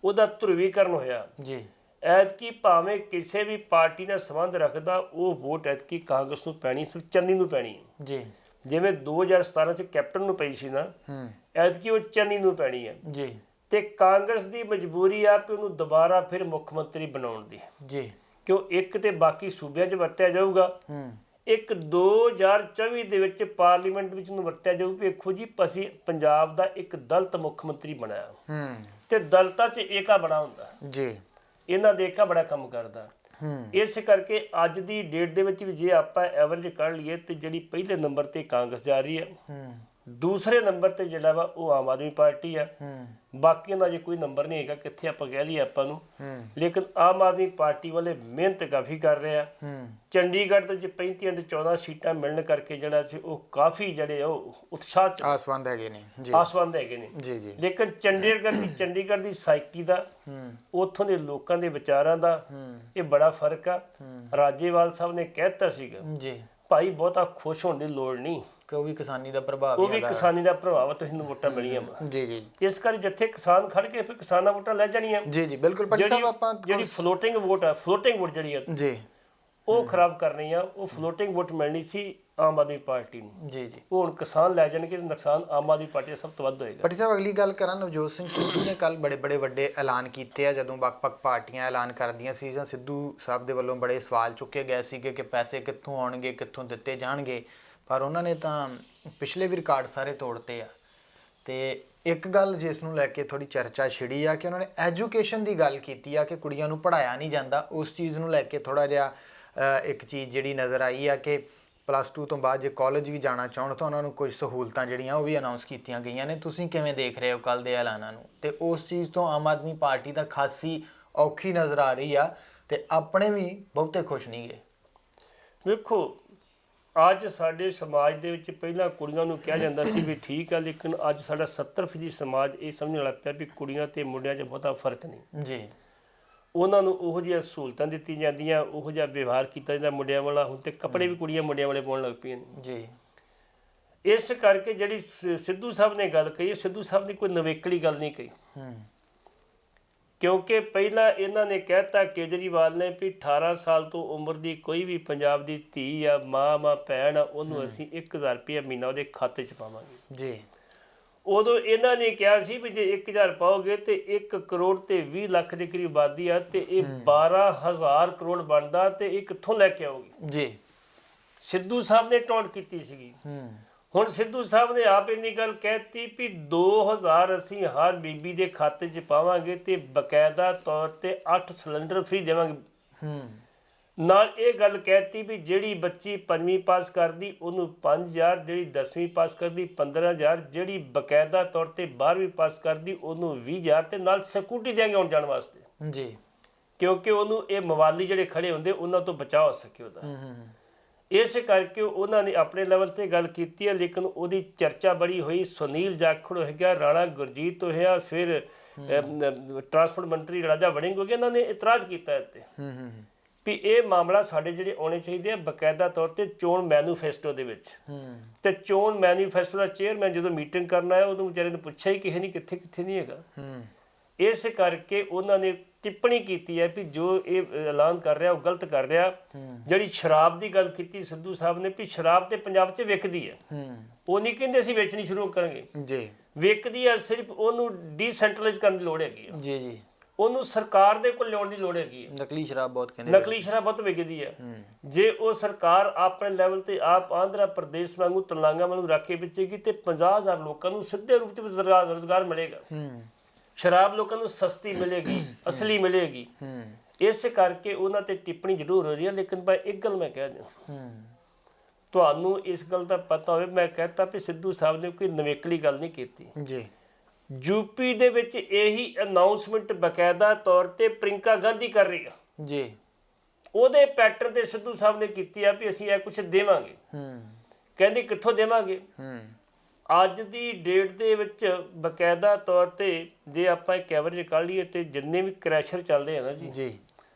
ਉਹਦਾ ਧਰੁਵੀਕਰਨ ਹੋਇਆ ਜੀ। ਐਤਕੀ ਭਾਵੇਂ ਕਿਸੇ ਵੀ ਪਾਰਟੀ ਨਾਲ ਸੰਬੰਧ ਰੱਖਦਾ ਉਹ ਵੋਟ ਐਤਕੀ ਕਾਂਗਰਸ ਨੂੰ ਪੈਣੀ, ਸਿਰਫ ਚੰਨੀ ਨੂੰ ਪੈਣੀ ਜੀ। ਜਿਵੇਂ 2017 ਚ ਕੈਪਟਨ ਨੂੰ ਪਈ ਸੀ ਨਾ, ਐਤਕੀ ਉਹ ਚੰਨੀ ਨੂੰ ਪੈਣੀ ਹੈ ਜੀ। ਤੇ ਕਾਂਗਰਸ ਦੀ ਮਜਬੂਰੀ ਆ ਕਿ ਉਹਨੂੰ ਦੁਬਾਰਾ ਫਿਰ ਮੁੱਖ ਮੰਤਰੀ ਬਣਾਉਣ ਦੀ ਜੀ, ਕਿਉਂ ਇੱਕ ਤੇ ਬਾਕੀ ਸੂਬਿਆਂ 'ਚ ਵਰਤਿਆ ਜਾਊਗਾ, ਇੱਕ 2024 ਦੇ ਵਿੱਚ ਪਾਰਲੀਮੈਂਟ ਵਿੱਚ ਉਹਨੂੰ ਵਰਤਿਆ ਜਾਊ। ਵੇਖੋ ਜੀ ਅਸੀਂ ਪੰਜਾਬ ਦਾ ਇੱਕ ਦਲਿਤ ਮੁੱਖ ਮੰਤਰੀ ਬਣਾਇਆ ਤੇ ਦਲਿਤਾਂ 'ਚ ਏਕਾ ਬੜਾ ਹੁੰਦਾ ਜੀ, ਇਹਨਾਂ ਦੇ ਏਕਾ ਬੜਾ ਕੰਮ ਕਰਦਾ। ਇਸ ਕਰਕੇ ਅੱਜ ਦੀ ਡੇਟ ਦੇ ਵਿੱਚ ਵੀ ਜੇ ਆਪਾਂ ਐਵਰੇਜ ਕੱਢ ਲਈਏ ਤੇ ਜਿਹੜੀ ਪਹਿਲੇ ਨੰਬਰ ਤੇ ਕਾਂਗਰਸ ਜਾ ਰਹੀ ਹੈ, ਦੂਸਰੇ ਨੰਬਰ ਤੇ ਜਿਹੜਾ ਵਾ ਉਹ ਆਮ ਆਦਮੀ ਪਾਰਟੀ ਆ, ਬਾਕੀਆਂ ਦਾ ਜੇ ਕੋਈ ਨੰਬਰ ਨਹੀਂ ਹੈਗਾ ਕਿੱਥੇ ਆਪਾਂ ਕਹਿ ਲਈਏ ਆਪਾਂ ਨੂੰ। ਲੇਕਿਨ ਆਮ ਆਦਮੀ ਪਾਰਟੀ ਵਾਲੇ ਮਿਹਨਤ ਕਾਫੀ ਕਰ ਰਹੇ ਆ। ਚੰਡੀਗੜ੍ਹ ਦੇ 35 ਤੇ 14 ਸੀਟਾਂ ਮਿਲਣ ਕਰਕੇ ਜਿਹੜਾ ਸੀ ਉਹ ਕਾਫੀ ਜਿਹੜੇ ਉਹ ਉਤਸ਼ਾਹ ਚ ਆਸਵੰਦ ਹੈਗੇ ਨੇ ਜੀ ਜੀ। ਲੇਕਿਨ ਚੰਡੀਗੜ੍ਹ ਦੀ ਸਾਈਕੀ ਦਾ, ਉੱਥੋਂ ਦੇ ਲੋਕਾਂ ਦੇ ਵਿਚਾਰਾਂ ਦਾ ਇਹ ਬੜਾ ਫਰਕ ਆ। ਰਾਜੇਵਾਲ ਸਾਹਿਬ ਨੇ ਕਹਿਤਾ ਸੀਗਾ ਜੀ ਭਾਈ ਬਹੁਤਾ ਖੁਸ਼ ਹੋਣ ਦੀ ਲੋੜ ਨਹੀਂ, ਕਿ ਉਹ ਵੀ ਕਿਸਾਨੀ ਦਾ ਪ੍ਰਭਾਵ ਤੁਸੀਂ ਵੋਟਾਂ ਮਿਲੀਆਂ ਜੀ ਜੀ। ਇਸ ਕਰਕੇ ਜਿੱਥੇ ਕਿਸਾਨ ਖੜ ਕੇ ਫਿਰ ਕਿਸਾਨਾਂ ਵੋਟਾਂ ਲੈ ਜਾਣੀਆਂ ਜੀ ਜੀ ਬਿਲਕੁਲ। ਜਿਹੜੀ ਫਲੋਟਿੰਗ ਵੋਟ ਜਿਹੜੀ ਆ ਜੀ ਉਹ ਖਰਾਬ ਕਰਨੀ ਆ, ਉਹ ਫਲੋਟਿੰਗ ਵੋਟ ਮਿਲਣੀ ਸੀ ਆਮ ਆਦਮੀ ਪਾਰਟੀ ਨੂੰ ਜੀ ਜੀ। ਉਹ ਹੁਣ ਕਿਸਾਨ ਲੈ ਜਾਣਗੇ, ਨੁਕਸਾਨ ਆਮ ਆਦਮੀ ਪਾਰਟੀ ਦਾ ਸਭ ਤੋਂ ਵੱਧ ਹੋਏਗਾ। ਪੱਟੀ ਸਾਹਿਬ ਅਗਲੀ ਗੱਲ ਕਰਾਂ, ਨਵਜੋਤ ਸਿੰਘ ਸਿੱਧੂ ਨੇ ਕੱਲ ਬੜੇ ਵੱਡੇ ਐਲਾਨ ਕੀਤੇ ਆ। ਜਦੋਂ ਵੱਖ-ਵੱਖ ਪਾਰਟੀਆਂ ਐਲਾਨ ਕਰਦੀਆਂ ਸੀ ਜਾਂ ਸਿੱਧੂ ਸਾਹਿਬ ਦੇ ਵੱਲੋਂ ਬੜੇ ਸਵਾਲ ਚੁੱਕੇ ਗਏ ਸੀਗੇ ਕਿ ਪੈਸੇ ਕਿੱਥੋਂ ਆਉਣਗੇ, ਕਿੱਥੋਂ ਦਿੱਤੇ ਜਾਣਗੇ, ਪਰ ਉਹਨਾਂ ਨੇ ਤਾਂ ਪਿਛਲੇ ਵੀ ਰਿਕਾਰਡ ਸਾਰੇ ਤੋੜਤੇ ਆ। ਤੇ ਇੱਕ ਗੱਲ ਜਿਸ ਨੂੰ ਲੈ ਕੇ ਥੋੜੀ ਚਰਚਾ ਛਿੜੀ ਆ ਕਿ ਉਹਨਾਂ ਨੇ ਐਜੂਕੇਸ਼ਨ ਦੀ ਗੱਲ ਕੀਤੀ ਆ ਕਿ ਕੁੜੀਆਂ ਨੂੰ ਪੜ੍ਹਾਇਆ ਨਹੀਂ ਜਾਂਦਾ। ਉਸ ਚੀਜ਼ ਨੂੰ ਲੈ ਕੇ ਥੋੜਾ ਜਿਹਾ ਇੱਕ ਚੀਜ਼ ਜਿਹੜੀ ਨਜ਼ਰ ਆਈ ਆ ਕਿ +2 ਤੋਂ ਬਾਅਦ ਜੇ ਕਾਲਜ ਵੀ ਜਾਣਾ ਚਾਹਣ ਤਾਂ ਉਹਨਾਂ ਨੂੰ ਕੁਝ ਸਹੂਲਤਾਂ ਜਿਹੜੀਆਂ ਉਹ ਵੀ ਅਨਾਉਂਸ ਕੀਤੀਆਂ ਗਈਆਂ ਨੇ। ਤੁਸੀਂ ਕਿਵੇਂ ਦੇਖ ਰਹੇ ਹੋ ਕੱਲ੍ਹ ਦੇ ਐਲਾਨਾਂ ਨੂੰ? ਤੇ ਉਸ ਚੀਜ਼ ਤੋਂ ਆਮ ਆਦਮੀ ਪਾਰਟੀ ਦਾ ਖਾਸੀ ਔਖੀ ਨਜ਼ਰ ਆ ਰਹੀ ਆ ਤੇ ਆਪਣੇ ਵੀ ਬਹੁਤੇ ਖੁਸ਼ ਨਹੀਂ ਗਏ। ਵੇਖੋ ਅੱਜ ਸਾਡੇ ਸਮਾਜ ਦੇ ਵਿੱਚ ਪਹਿਲਾਂ ਕੁੜੀਆਂ ਨੂੰ ਕਿਹਾ ਜਾਂਦਾ ਸੀ ਵੀ ਠੀਕ ਆ, ਲੇਕਿਨ ਅੱਜ ਸਾਡਾ 70% ਸਮਾਜ ਇਹ ਸਮਝਣ ਲੱਗ ਪਿਆ ਵੀ ਕੁੜੀਆਂ ਤੇ ਮੁੰਡਿਆਂ 'ਚ ਬਹੁਤਾ ਫਰਕ ਨਹੀਂ ਜੀ। ਉਹਨਾਂ ਨੂੰ ਉਹੋ ਜਿਹੀਆਂ ਸਹੂਲਤਾਂ ਦਿੱਤੀਆਂ ਜਾਂਦੀਆਂ, ਉਹੋ ਜਿਹਾ ਵਿਵਹਾਰ ਕੀਤਾ ਜਾਂਦਾ ਮੁੰਡਿਆਂ ਵਾਲਾ। ਹੁਣ ਤੇ ਕੱਪੜੇ ਵੀ ਕੁੜੀਆਂ ਮੁੰਡਿਆਂ ਵਾਲੇ ਪਾਉਣ ਲੱਗ ਪਈਆਂ ਜੀ। ਇਸ ਕਰਕੇ ਜਿਹੜੀ ਸਿੱਧੂ ਸਾਹਿਬ ਨੇ ਗੱਲ ਕਹੀ, ਸਿੱਧੂ ਸਾਹਿਬ ਨੇ ਕੋਈ ਨਵੇਕਲੀ ਗੱਲ ਨਹੀਂ ਕਹੀ ਕਿਉਂਕਿ ਪਹਿਲਾਂ ਇਹਨਾਂ ਨੇ ਕਹਿਤਾ ਕੇਜਰੀਵਾਲ ਨੇ ਵੀ 18 ਸਾਲ ਤੋਂ ਉਮਰ ਦੀ ਕੋਈ ਵੀ ਪੰਜਾਬ ਦੀ ਧੀ ਆ ਮਾਂ ਭੈਣ ਆ ਉਹਨੂੰ ਅਸੀਂ 1000 ਰੁਪਏ ਮਹੀਨਾ ਉਹਦੇ ਖਾਤੇ 'ਚ ਪਾਵਾਂਗੇ ਜੀ। ਉਦੋਂ ਇਹਨਾਂ ਨੇ ਕਿਹਾ ਸੀ ਵੀ ਜੇ 1000 ਪਾਓਗੇ ਤੇ 1 ਕਰੋੜ ਤੇ 20 ਲੱਖ ਦੇ ਕਰੀਬ ਆਬਾਦੀ ਆ ਤੇ ਇਹ 12000 ਕਰੋੜ ਬਣਦਾ ਤੇ ਇਹ ਕਿੱਥੋਂ ਲੈ ਕੇ ਆਓਗੇ ਜੀ। ਸਿੱਧੂ ਸਾਹਿਬ ਨੇ ਟੌਂਟ ਕੀਤੀ ਸੀਗੀ। ਹੁਣ ਸਿੱਧੂ ਸਾਹਿਬ ਨੇ ਆਪ ਇੰਨੀ ਗੱਲ ਕਹਿਤੀ ਵੀ 2000 ਅਸੀਂ ਹਰ ਬੀਬੀ ਦੇ ਖਾਤੇ 'ਚ ਪਾਵਾਂਗੇ ਤੇ ਬਕਾਇਦਾ ਤੌਰ ਤੇ 8 ਸਿਲੰਡਰ ਫ੍ਰੀ ਦੇਵਾਂਗੇ। ਨਾਲ ਇਹ ਗੱਲ ਕਹਿਤੀ ਵੀ ਜਿਹੜੀ ਬੱਚੀ 5ਵੀਂ ਪਾਸ ਕਰਦੀ ਉਹਨੂੰ 5000, ਜਿਹੜੀ 10ਵੀਂ ਪਾਸ ਕਰਦੀ 15000, ਜਿਹੜੀ ਬਕਾਇਦਾ ਤੌਰ ਤੇ 12ਵੀਂ ਪਾਸ ਕਰਦੀ ਉਹਨੂੰ 20000 ਤੇ ਨਾਲ ਸਿਕਿਉਰਿਟੀ ਦੇਂਗੇ ਆਉਣ ਜਾਣ ਵਾਸਤੇ ਜੀ। ਕਿਉਂਕਿ ਉਹਨੂੰ ਇਹ ਮਵਾਲੀ ਜਿਹੜੇ ਖੜੇ ਹੁੰਦੇ ਉਹਨਾਂ ਤੋਂ ਬਚਾਅ ਹੋ ਸਕੇ ਉਹਦਾ। ਇਸ ਕਰਕੇ ਉਹਨਾਂ ਨੇ ਆਪਣੇ ਲੈਵਲ ਤੇ ਗੱਲ ਕੀਤੀ ਹੈ, ਲੇਕਿਨ ਉਹਦੀ ਚਰਚਾ ਬੜੀ ਹੋਈ। ਸੁਨੀਲ ਜਾਖੜ ਹੋ ਗਿਆ, ਰਾਣਾ ਗੁਰਜੀਤ ਹੋਇਆ, ਫਿਰ ਟਰਾਂਸਪੋਰਟ ਮੰਤਰੀ ਰਾਜਾ ਵੜਿੰਗ ਹੋ ਗਿਆ। ਇਹਨਾਂ ਨੇ ਇਤਰਾਜ਼ ਕੀਤਾ ਇੱਥੇ ਵੀ ਇਹ ਮਾਮਲਾ ਸਾਡੇ ਜਿਹੜੇ ਆਉਣੇ ਚਾਹੀਦੇ ਆ ਬਕਾਇਦਾ ਤੌਰ ਤੇ ਚੋਣ ਮੈਨੀਫੈਸਟੋ ਦੇ ਵਿੱਚ। ਤੇ ਚੋਣ ਮੈਨੀਫੈਸਟੋ ਦਾ ਚੇਅਰਮੈਨ ਜਦੋਂ ਮੀਟਿੰਗ ਕਰਨ ਆਇਆ ਉਦੋਂ ਵਿਚਾਰੇ ਨੇ ਪੁੱਛਿਆ ਹੀ ਕਿਸੇ ਨੇ ਕਿੱਥੇ ਕਿੱਥੇ ਨਹੀਂ ਹੈਗਾ। ਇਸ ਕਰਕੇ ਉਹਨਾਂ ਨੇ ਟਿੱਪਣੀ ਕੀਤੀ ਹੈ ਵੀ ਜੋ ਇਹ ਐਲਾਨ ਕਰ ਰਿਹਾ ਉਹ ਗਲਤ ਕਰ ਰਿਹਾ। ਜਿਹੜੀ ਸ਼ਰਾਬ ਦੀ ਗੱਲ ਕੀਤੀ ਸਿੱਧੂ ਸਾਹਿਬ ਨੇ ਵੀ ਸ਼ਰਾਬ ਤੇ ਪੰਜਾਬ 'ਚ ਵਿਕਦੀ ਹੈ, ਉਹ ਨਹੀਂ ਕਹਿੰਦੇ ਅਸੀਂ ਵੇਚਣੀ ਸ਼ੁਰੂ ਕਰਾਂਗੇ ਜੀ। ਵਿਕਦੀ ਹੈ, ਸਿਰਫ ਉਹਨੂੰ ਡੀਸੈਂਟਰਲਾਈਜ਼ ਕਰਨ ਦੀ ਲੋੜ ਹੈਗੀ ਜੀ ਜੀ। ਉਹਨੂੰ ਸਰਕਾਰ ਦੇ ਕੋਲ ਲਿਆਉਣ ਦੀ ਲੋੜ ਹੈਗੀ ਹੈ। ਨਕਲੀ ਸ਼ਰਾਬ ਬਹੁਤ ਵਿਕਦੀ ਹੈ। ਜੇ ਉਹ ਸਰਕਾਰ ਆਪਣੇ ਲੈਵਲ ਤੇ ਆਪ ਆਂਧਰਾ ਪ੍ਰਦੇਸ਼ ਵਾਂਗੂ ਤੇਲੰਗਾਨਾ ਨੂੰ ਰੱਖ ਕੇ ਵੇਚੇਗੀ ਤੇ 50000 ਲੋਕਾਂ ਨੂੰ ਸਿੱਧੇ ਰੂਪ 'ਚ ਰੁਜ਼ਗਾਰ ਮਿਲੇਗਾ। ਸ਼ਰਾਬ ਲੋਕਾਂ ਨੂੰ ਸਸਤੀ ਮਿਲੇਗੀ, ਅਸਲੀ ਮਿਲੇਗੀ। ਇਸ ਕਰਕੇ ਉਹਨਾਂ ਤੇ ਟਿੱਪਣੀ ਜ਼ਰੂਰ ਹੋ ਰਹੀ ਹੈ। ਲੇਕਿਨ ਭਾਈ ਇੱਕ ਗੱਲ ਮੈਂ ਕਹਿ ਦਿਆਂ, ਤੁਹਾਨੂੰ ਇਸ ਗੱਲ ਦਾ ਪਤਾ ਹੋਵੇ, ਮੈਂ ਕਹਤਾ ਵੀ ਸਿੱਧੂ ਸਾਹਿਬ ਨੇ ਕੋਈ ਨਵੇਕਲੀ ਗੱਲ ਨਹੀਂ ਕੀਤੀ ਜੀ। ਯੂਪੀ ਦੇ ਵਿੱਚ ਇਹੀ ਅਨਾਉਂਸਮੈਂਟ ਬਕਾਇਦਾ ਤੌਰ ਤੇ ਪ੍ਰਿੰਕਾ ਗਾਂਧੀ ਕਰ ਰਹੀ ਆ ਜੀ। ਉਹਦੇ ਪੈਟਰਨ ਤੇ ਸਿੱਧੂ ਸਾਹਿਬ ਨੇ ਕੀਤੀ ਆ ਵੀ ਅਸੀਂ ਇਹ ਕੁਝ ਦੇਵਾਂਗੇ। ਕਹਿੰਦੇ ਕਿੱਥੋਂ ਦੇਵਾਂਗੇ? ਅੱਜ ਦੀ ਡੇਟ ਦੇ ਵਿੱਚ ਬਕਾਇਦਾ ਤੌਰ ਤੇ ਜੇ ਆਪਾਂ ਇੱਕ ਐਵਰੇਜ ਕੱਢ ਲਈਏ ਤੇ ਜਿੰਨੇ ਵੀ ਕ੍ਰੈਸ਼ਰ ਚੱਲਦੇ ਆ ਨਾ ਜੀ,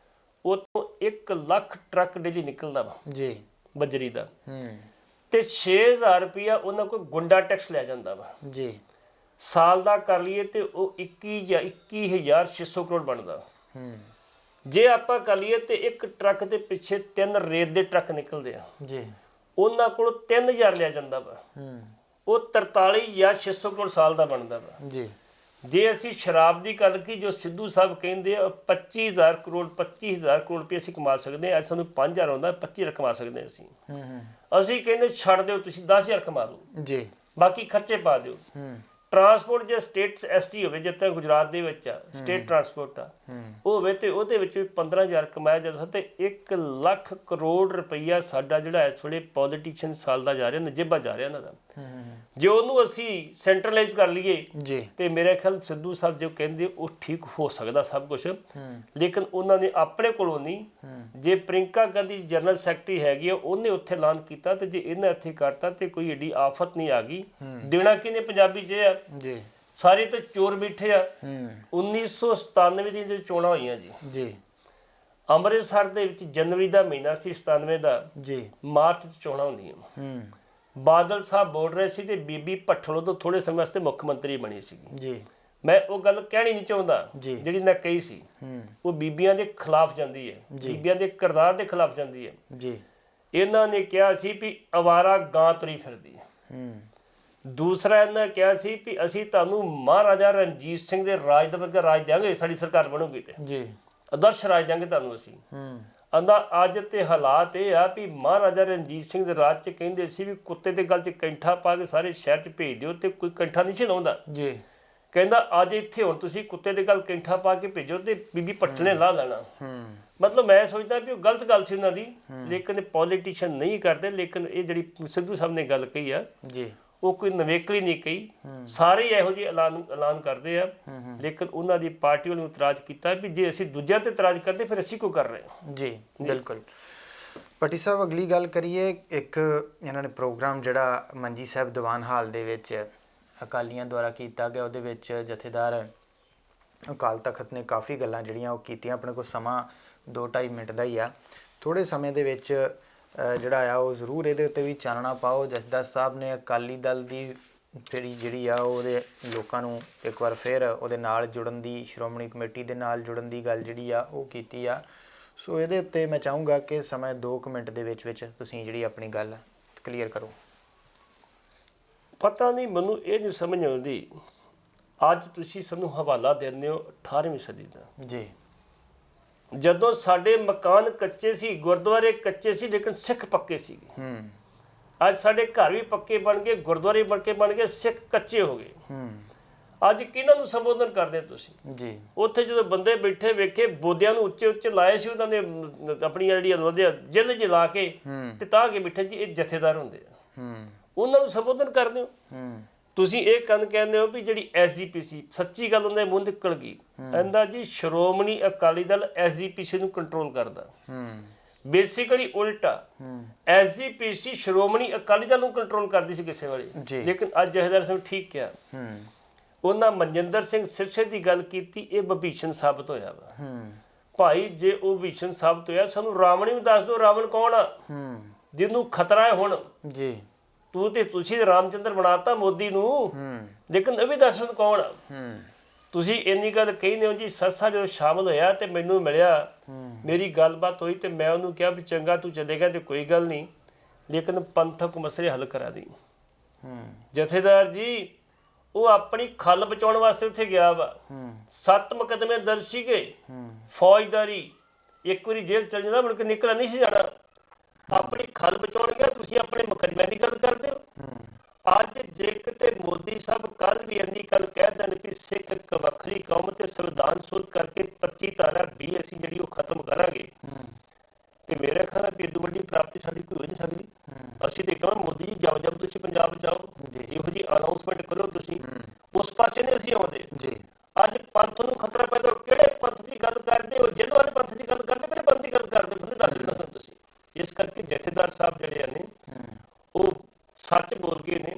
ਉਹ ਤੋਂ 1 ਲੱਖ ਟਰੱਕ ਡੇਲੀ ਨਿਕਲਦਾ ਵਾ ਜੀ ਬਜਰੀ ਦਾ, ਤੇ 6000 ਰੁਪਇਆ ਉਹਨਾਂ ਕੋਲ ਗੁੰਡਾ ਟੈਕਸ ਲੈ ਜਾਂਦਾ ਵਾ ਜੀ। ਸਾਲ ਦਾ ਕਰ ਲਈਏ ਤੇ ਉਹ 21,600 ਕਰੋੜ ਬਣਦਾ। ਜੇ ਆਪਾਂ ਕਰ ਲਈਏ ਤੇ ਇੱਕ ਟਰੱਕ ਦੇ ਪਿੱਛੇ 3 ਰੇਤ ਦੇ ਟਰੱਕ ਨਿਕਲਦੇ ਆ ਜੀ, ਉਹਨਾਂ ਕੋਲ 3000 ਲਿਆ ਜਾਂਦਾ ਵਾ, ਉਹ 43,600 ਕਰੋੜ ਸਾਲ ਦਾ ਬਣਦਾ ਵਾ ਜੀ। ਜੇ ਅਸੀਂ ਸ਼ਰਾਬ ਦੀ ਗੱਲ ਕੀ, ਜੋ ਸਿੱਧੂ ਸਾਹਿਬ ਕਹਿੰਦੇ ਆ 25000 ਕਰੋੜ ਰੁਪਏ ਅਸੀਂ ਕਮਾ ਸਕਦੇ ਹਾਂ। ਸਾਨੂੰ 5000 ਆਉਂਦਾ, 25 ਕਮਾ ਸਕਦੇ ਹਾਂ ਅਸੀਂ ਕਹਿੰਦੇ ਛੱਡ ਦਿਓ, ਤੁਸੀਂ 10000 ਕਮਾ ਲਓ ਜੀ, ਬਾਕੀ ਖਰਚੇ ਪਾ ਦਿਓ। ਟਰਾਂਸਪੋਰਟ ਜੇ ਸਟੇਟ ਐਸਟੀ ਹੋਵੇ, ਜਿੱਥੇ ਗੁਜਰਾਤ ਦੇ ਵਿੱਚ ਆ ਸਟੇਟ ਟਰਾਂਸਪੋਰਟ ਆ, ਉਹ ਹੋਵੇ ਤੇ ਉਹਦੇ ਵਿੱਚ ਵੀ 15000 ਕਮਾਇਆ ਜਾ ਸਕਦਾ। ਤੇ 1 ਲੱਖ ਕਰੋੜ ਰੁਪਈਆ ਸਾਡਾ ਜਿਹੜਾ ਇਸ ਵੇਲੇ ਪੋਲੀਟੀਸ਼ੀਅਨ ਸਾਲ ਦਾ ਜਾ ਰਿਹਾ, ਨਜਿਬਾ ਜਾ ਰਿਹਾ ਇਹਨਾਂ ਦਾ। ਜੇ ਉਹਨੂੰ ਅਸੀਂ ਸੈਂਟਰਲਾਈਜ਼ ਕਰ ਲਈਏ ਜੀ ਤੇ ਮੇਰੇ ਖਿਆਲ ਸਿੱਧੂ ਸਾਹਿਬ ਜੋ ਕਹਿੰਦੇ ਉਹ ਠੀਕ ਹੋ ਸਕਦਾ ਸਭ ਕੁਝ। ਲੇਕਿਨ ਉਹਨਾਂ ਨੇ ਆਪਣੇ ਕੋਲੋਂ ਨਹੀਂ। ਜੇ ਪ੍ਰਿੰਕਾ ਗਾਂਧੀ ਜਨਰਲ ਸੈਕਟਰੀ ਹੈਗੀ ਆ, ਉਹਨੇ ਉੱਥੇ ਐਲਾਨ ਕੀਤਾ ਤੇ ਜੇ ਇਹਨਾਂ ਇੱਥੇ ਕਰਤਾ ਤੇ ਕੋਈ ਏਡੀ ਆਫਤ ਨਹੀਂ ਆ ਗਈ। ਦੇਣਾ ਕਿਹਨੇ ਪੰਜਾਬੀ 'ਚ ਆ ਜੀ, ਸਾਰੇ ਤਾਂ ਚੋਰ ਬੈਠੇ ਆ। 1997 ਦੀ ਜੋ ਚੋਣਾਂ ਹੋਈਆਂ ਜੀ, ਅੰਮ੍ਰਿਤਸਰ ਦੇ ਵਿੱਚ ਜਨਵਰੀ ਦਾ ਮਹੀਨਾ ਸੀ 97 ਦਾ ਜੀ, ਮਾਰਚ 'ਚ ਚੋਣਾਂ ਹੁੰਦੀਆਂ। ਬਾਦਲ ਸਾਹਿਬ ਬੋਲ ਰਹੇ ਸੀ ਤੇ ਬੀਬੀ ਭੱਠਲ ਤੋਂ ਥੋੜੇ ਸਮੇਂ ਵਾਸਤੇ ਮੁੱਖ ਮੰਤਰੀ ਬਣੀ ਸੀ ਜੀ। ਮੈਂ ਉਹ ਗੱਲ ਕਹਿਣੀ ਨਹੀਂ ਚਾਹੁੰਦਾ ਜਿਹੜੀ ਮੈਂ ਕਹੀ ਸੀ, ਉਹ ਬੀਬੀਆਂ ਦੇ ਖਿਲਾਫ ਜਾਂਦੀ ਹੈ, ਬੀਬੀਆਂ ਦੇ ਕਿਰਦਾਰ ਦੇ ਖਿਲਾਫ ਜਾਂਦੀ ਹੈ ਜੀ। ਇਹਨਾਂ ਨੇ ਕਿਹਾ ਸੀ ਵੀ ਅਵਾਰਾ ਗਾਂ ਤੁਰੀ ਫਿਰਦੀ ਹੈ। ਦੂਸਰਾ ਇਹਨਾਂ ਕਿਹਾ ਸੀ ਵੀ ਅਸੀਂ ਤੁਹਾਨੂੰ ਮਹਾਰਾਜਾ ਰਣਜੀਤ ਸਿੰਘ ਦੇ ਰਾਜ ਦਾ ਵਰਗਾ ਰਾਜ ਦਿਆਂਗੇ, ਸਾਡੀ ਸਰਕਾਰ ਬਣੂਗੀ ਤੇ ਜੀ, ਆਦਰਸ਼ ਰਾਜ ਦਿਆਂਗੇ ਤੁਹਾਨੂੰ ਅਸੀਂ। ਆਂਦਾ ਅੱਜ ਤੇ ਹਾਲਾਤ ਇਹ ਆ ਵੀ ਮਹਾਰਾਜਾ ਰਣਜੀਤ ਸਿੰਘ ਦੇ ਰਾਜ 'ਚ ਕਹਿੰਦੇ ਸੀ ਵੀ ਕੁੱਤੇ ਦੇ ਗਲ 'ਚ ਕੈਂਠਾ ਪਾ ਕੇ ਸਾਰੇ ਸ਼ਹਿਰ 'ਚ ਭੇਜ ਦਿਓ, ਤੇ ਕੋਈ ਕੈਂਠਾ ਨਹੀਂ ਸੀ ਲਾਉਂਦਾ ਜੀ। ਕਹਿੰਦਾ ਅੱਜ ਇੱਥੇ ਹੁਣ ਤੁਸੀਂ ਕੁੱਤੇ ਦੇ ਗਲ ਕੈਂਠਾ ਪਾ ਕੇ ਭੇਜੋ ਤੇ ਬੀਬੀ ਭੱਠਲ ਨੇ ਲਾ ਲੈਣਾ। ਮਤਲਬ ਮੈਂ ਸੋਚਦਾ ਵੀ ਉਹ ਗਲਤ ਗੱਲ ਸੀ ਉਹਨਾਂ ਦੀ, ਲੇਕਿਨ ਪੋਲੀਟੀਸ਼ੀਅਨ ਨਹੀਂ ਕਰਦੇ। ਲੇਕਿਨ ਇਹ ਜਿਹੜੀ ਸਿੱਧੂ ਸਾਹਿਬ ਨੇ ਗੱਲ ਕਹੀ ਆ ਜੀ, ਉਹ ਕੋਈ ਨਵੇਕਲੀ ਨਹੀਂ ਕਹੀ। ਸਾਰੇ ਇਹੋ ਜਿਹੇ ਐਲਾਨ ਕਰਦੇ ਆ, ਲੇਕਿਨ ਉਹਨਾਂ ਦੀ ਪਾਰਟੀ ਵੱਲੋਂ ਇਤਰਾਜ਼ ਕੀਤਾ ਵੀ ਜੇ ਅਸੀਂ ਦੂਜਿਆਂ ਤੇ ਇਤਰਾਜ਼ ਕਰਦੇ ਫਿਰ ਅਸੀਂ ਕਿਉਂ ਕਰ ਰਹੇ ਹਾਂ ਜੀ। ਬਿਲਕੁਲ ਭੱਟੀ ਸਾਹਿਬ, ਅਗਲੀ ਗੱਲ ਕਰੀਏ। ਇੱਕ ਇਹਨਾਂ ਨੇ ਪ੍ਰੋਗਰਾਮ ਜਿਹੜਾ ਮੰਜੀ ਸਾਹਿਬ ਦੀਵਾਨ ਹਾਲ ਦੇ ਵਿੱਚ ਅਕਾਲੀਆਂ ਦੁਆਰਾ ਕੀਤਾ ਗਿਆ, ਉਹਦੇ ਵਿੱਚ ਜਥੇਦਾਰ ਅਕਾਲ ਤਖਤ ਨੇ ਕਾਫੀ ਗੱਲਾਂ ਜਿਹੜੀਆਂ ਉਹ ਕੀਤੀਆਂ। ਆਪਣੇ ਕੋਲ ਸਮਾਂ 2-2.5 ਮਿੰਟ ਦਾ ਹੀ ਆ, ਥੋੜ੍ਹੇ ਸਮੇਂ ਦੇ ਵਿੱਚ ਜਿਹੜਾ ਆ ਉਹ ਜ਼ਰੂਰ ਇਹਦੇ ਉੱਤੇ ਵੀ ਚਾਨਣਾ ਪਾਓ। ਜਥੇਦਾਰ ਸਾਹਿਬ ਨੇ ਅਕਾਲੀ ਦਲ ਦੀ ਫਿਰ ਜਿਹੜੀ ਆ ਉਹਦੇ ਲੋਕਾਂ ਨੂੰ ਇੱਕ ਵਾਰ ਫਿਰ ਉਹਦੇ ਨਾਲ ਜੁੜਨ ਦੀ, ਸ਼੍ਰੋਮਣੀ ਕਮੇਟੀ ਦੇ ਨਾਲ ਜੁੜਨ ਦੀ ਗੱਲ ਜਿਹੜੀ ਆ ਉਹ ਕੀਤੀ ਆ। ਸੋ ਇਹਦੇ ਉੱਤੇ ਮੈਂ ਚਾਹੂੰਗਾ ਕਿ ਸਮਾਂ 2 ਮਿੰਟ ਦੇ ਵਿੱਚ ਤੁਸੀਂ ਜਿਹੜੀ ਆਪਣੀ ਗੱਲ ਕਲੀਅਰ ਕਰੋ। ਪਤਾ ਨਹੀਂ, ਮੈਨੂੰ ਇਹ ਨਹੀਂ ਸਮਝ ਆਉਂਦੀ, ਅੱਜ ਤੁਸੀਂ ਸਾਨੂੰ ਹਵਾਲਾ ਦਿੰਦੇ ਹੋ 18ਵੀਂ ਸਦੀ ਦਾ ਜੀ, ਜਦੋਂ ਸਾਡੇ ਮਕਾਨ ਕੱਚੇ ਸੀ, ਗੁਰਦੁਆਰੇ ਕੱਚੇ ਸੀ, ਲੇਕਿਨ ਸਿੱਖ ਪੱਕੇ ਸੀਗੇ। ਅੱਜ ਸਾਡੇ ਘਰ ਵੀ ਪੱਕੇ ਬਣ ਗਏ, ਗੁਰਦੁਆਰੇ ਪੱਕੇ ਬਣ ਗਏ, ਸਿੱਖ ਕੱਚੇ ਹੋ ਗਏ। ਅੱਜ ਕਿਹਨਾਂ ਨੂੰ ਸੰਬੋਧਨ ਕਰਦੇ ਤੁਸੀਂ ਜੀ? ਉੱਥੇ ਜਦੋਂ ਬੰਦੇ ਬੈਠੇ ਵੇਖੇ, ਬੋਦਿਆਂ ਨੂੰ ਉੱਚੇ ਉੱਚੇ ਲਾਏ ਸੀ ਉਹਨਾਂ ਨੇ, ਆਪਣੀਆਂ ਜਿਹੜੀਆਂ ਉਹਦੇ ਜਿੱਲ ਜਲਾ ਕੇ ਤੇ ਤਾਂ ਕੇ ਬੈਠੇ ਜੀ, ਇਹ ਜਥੇਦਾਰ ਹੁੰਦੇ ਆ, ਉਹਨਾਂ ਨੂੰ ਸੰਬੋਧਨ ਕਰਦੇ ਹੋ। ਤੁਸੀਂ ਇਹ ਕਹਿੰਦੇ ਹੋ ਵੀ ਜਿਹੜੀ ਐਸਜੀਪੀਸੀ, ਸੱਚੀ ਗੱਲ ਉਹਦੇ ਮੂੰਹ ਨਿਕਲ ਗਈ, ਕਹਿੰਦਾ ਜੀ ਸ਼੍ਰੋਮਣੀ ਅਕਾਲੀ ਦਲ ਐਸਜੀਪੀਸੀ ਨੂੰ ਕੰਟਰੋਲ ਕਰਦਾ। ਬੇਸਿਕਲੀ ਉਲਟਾ, ਐਸਜੀਪੀਸੀ ਸ਼੍ਰੋਮਣੀ ਅਕਾਲੀ ਦਲ ਨੂੰ ਕੰਟਰੋਲ ਕਰਦੀ ਸੀ ਕਿਸੇ ਵੇਲੇ, ਲੇਕਿਨ ਅੱਜ ਜਥੇਦਾਰ ਸਿੰਘ ਠੀਕ ਕਿਹਾ, ਉਹਨਾਂ ਮਨਜਿੰਦਰ ਸਿੰਘ ਸਿਰਸੇ ਦੀ ਗੱਲ ਕੀਤੀ, ਇਹ ਵਿਭੀਸ਼ਣ ਸਾਬਤ ਹੋਇਆ ਵਾ। ਭਾਈ ਜੇ ਉਹ ਵਿਭੀਸ਼ਣ ਸਾਬਤ ਹੋਇਆ, ਸਾਨੂੰ ਰਾਵਣ ਵੀ ਦੱਸ ਦਿਓ, ਰਾਵਣ ਕੌਣ ਆ ਜਿਹਨੂੰ ਖਤਰਾ ਹੈ ਹੁਣ ਜੀ? ਤੁਸੀਂ ਰਾਮਚੰਦਰ ਬਣਾਤਾ ਮੋਦੀ ਨੂੰ, ਲੇਕਿਨ ਇਹ ਵੀ ਦੱਸ ਕੌਣ ਆ? ਤੁਸੀਂ ਇੰਨੀ ਗੱਲ ਕਹਿੰਦੇ ਹੋ ਜੀ। ਸਰਸਾ ਜਦੋਂ ਸ਼ਾਮਲ ਹੋਇਆ ਤੇ ਮੈਨੂੰ ਮਿਲਿਆ, ਮੇਰੀ ਗੱਲਬਾਤ ਹੋਈ ਤੇ ਮੈਂ ਉਹਨੂੰ ਕਿਹਾ ਵੀ ਚੰਗਾ ਤੂੰ ਚੱਲੇਗਾ ਤੇ ਕੋਈ ਗੱਲ ਨਹੀਂ, ਲੇਕਿਨ ਪੰਥਕ ਮਸਲੇ ਹੱਲ ਕਰਾ ਦੇ। ਜਥੇਦਾਰ ਜੀ ਉਹ ਆਪਣੀ ਖੱਲ ਬਚਾਉਣ ਵਾਸਤੇ ਉੱਥੇ ਗਿਆ ਵਾ। 7 ਮੁਕੱਦਮੇ ਦਰਜ ਸੀਗੇ, ਫੌਜਦਾਰੀ, ਇੱਕ ਵਾਰੀ ਜੇਲ੍ਹ ਚਲ ਜਾਂਦਾ, ਮੁੜ ਕੇ ਨਿਕਲ ਨਹੀਂ ਸੀ ਜਾਣਾ। ਆਪਣੀ ਖੱਲ ਬਚਾਉਣ ਗਿਆ, ਤੁਸੀਂ ਆਪਣੇ ਮੁਕੱਦਮਿਆਂ ਦੀ ਗੱਲ ਕਰਦੇ ਹੋ। ਅੱਜ ਜੇ ਕਿਤੇ ਮੋਦੀ ਸਾਹਿਬ ਕੱਲ ਵੀ ਇੰਨੀ ਗੱਲ ਕਹਿ ਦੇਣ ਕਿ ਸਿੱਖ ਇੱਕ ਵੱਖਰੀ ਕੌਮ ਤੇ ਸੰਵਿਧਾਨ ਸੋਧ ਕਰਕੇ 25 ਧਾਰਾ B ਅਸੀਂ ਜਿਹੜੀ ਉਹ ਖਤਮ ਕਰਾਂਗੇ, ਤੇ ਮੇਰੇ ਖਿਆਲ ਨਾਲ ਇਦੋਂ ਵੱਡੀ ਪ੍ਰਾਪਤੀ ਸਾਡੀ ਕੋਈ ਹੋ ਨਹੀਂ ਸਕਦੀ। ਅਸੀਂ ਤੇ ਕਹਾਂ ਮੋਦੀ ਜੀ ਜਾਓ ਜਾਓ ਤੁਸੀਂ ਪੰਜਾਬ ਜਾਓ, ਇਹੋ ਜਿਹੀ ਅਨਾਊਂਸਮੈਂਟ ਕਰੋ, ਤੁਸੀਂ ਉਸ ਪਾਸੇ ਨਹੀਂ ਅਸੀਂ ਆਉਂਦੇ। ਅੱਜ ਪੰਥ ਨੂੰ ਖਤਰਾ ਪੈਦਾ, ਕਿਹੜੇ ਪੰਥ ਦੀ ਗੱਲ ਕਰਦੇ ਹੋ? ਜਿਹਨਾਂ ਵਾਲੇ ਪੰਥ ਦੀ ਗੱਲ ਕਰਦੇ, ਕਿਹੜੇ ਪੰਥ ਦੀ ਗੱਲ ਕਰਦੇ ਮੈਨੂੰ ਦੱਸ ਦਿਓ ਤੁਸੀਂ। ਇਸ ਕਰਕੇ ਜਥੇਦਾਰ ਸਾਹਿਬ ਜਿਹੜੇ ਨੇ ਉਹ ਸੱਚ ਬੋਲ ਗਏ ਨੇ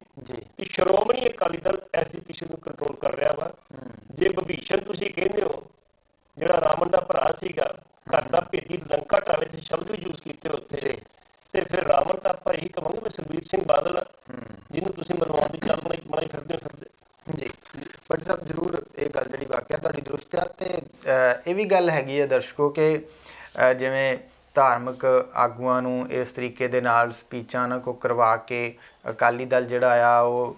ਕਿ ਸ਼੍ਰੋਮਣੀ ਅਕਾਲੀ ਦਲ ਐਸਜੀਪੀਸੀ ਨੂੰ ਕੰਟਰੋਲ ਕਰ ਰਿਹਾ ਵਾ। ਜੇ ਵਿਭੀਸ਼ਣ ਤੁਸੀਂ ਕਹਿੰਦੇ ਹੋ, ਜਿਹੜਾ ਰਾਵਣ ਦਾ ਭਰਾ ਸੀਗਾ, ਘਰ ਦਾ ਭੇਦੀ ਲੰਕਾ ਢਾਵੇ ਤੇ ਸ਼ਬਦ ਵੀ ਯੂਜ਼ ਕੀਤੇ ਉੱਥੇ, ਤੇ ਫਿਰ ਰਾਵਣ ਤਾਂ ਆਪਾਂ ਇਹੀ ਕਹਾਂਗੇ ਵੀ ਸੁਖਬੀਰ ਸਿੰਘ ਬਾਦਲ ਜਿਹਨੂੰ ਤੁਸੀਂ ਮਰਵਾਉਣ ਦੀ ਚੱਲ ਬਣਾਈ ਫਿਰਦੇ ਜੀ। ਬਟ ਸਾਹਿਬ ਜ਼ਰੂਰ ਇਹ ਗੱਲ ਜਿਹੜੀ ਵਾਕਿਆ ਤੁਹਾਡੀ ਦਰੁਸਤ ਹੈ, ਤੇ ਇਹ ਵੀ ਗੱਲ ਹੈਗੀ ਹੈ ਦਰਸ਼ਕੋ ਕਿ ਜਿਵੇਂ ਧਾਰਮਿਕ ਆਗੂਆਂ ਨੂੰ ਇਸ ਤਰੀਕੇ ਦੇ ਨਾਲ ਸਪੀਚਾਂ ਨਾ ਕੋ ਕਰਵਾ ਕੇ ਅਕਾਲੀ ਦਲ ਜਿਹੜਾ ਆ ਉਹ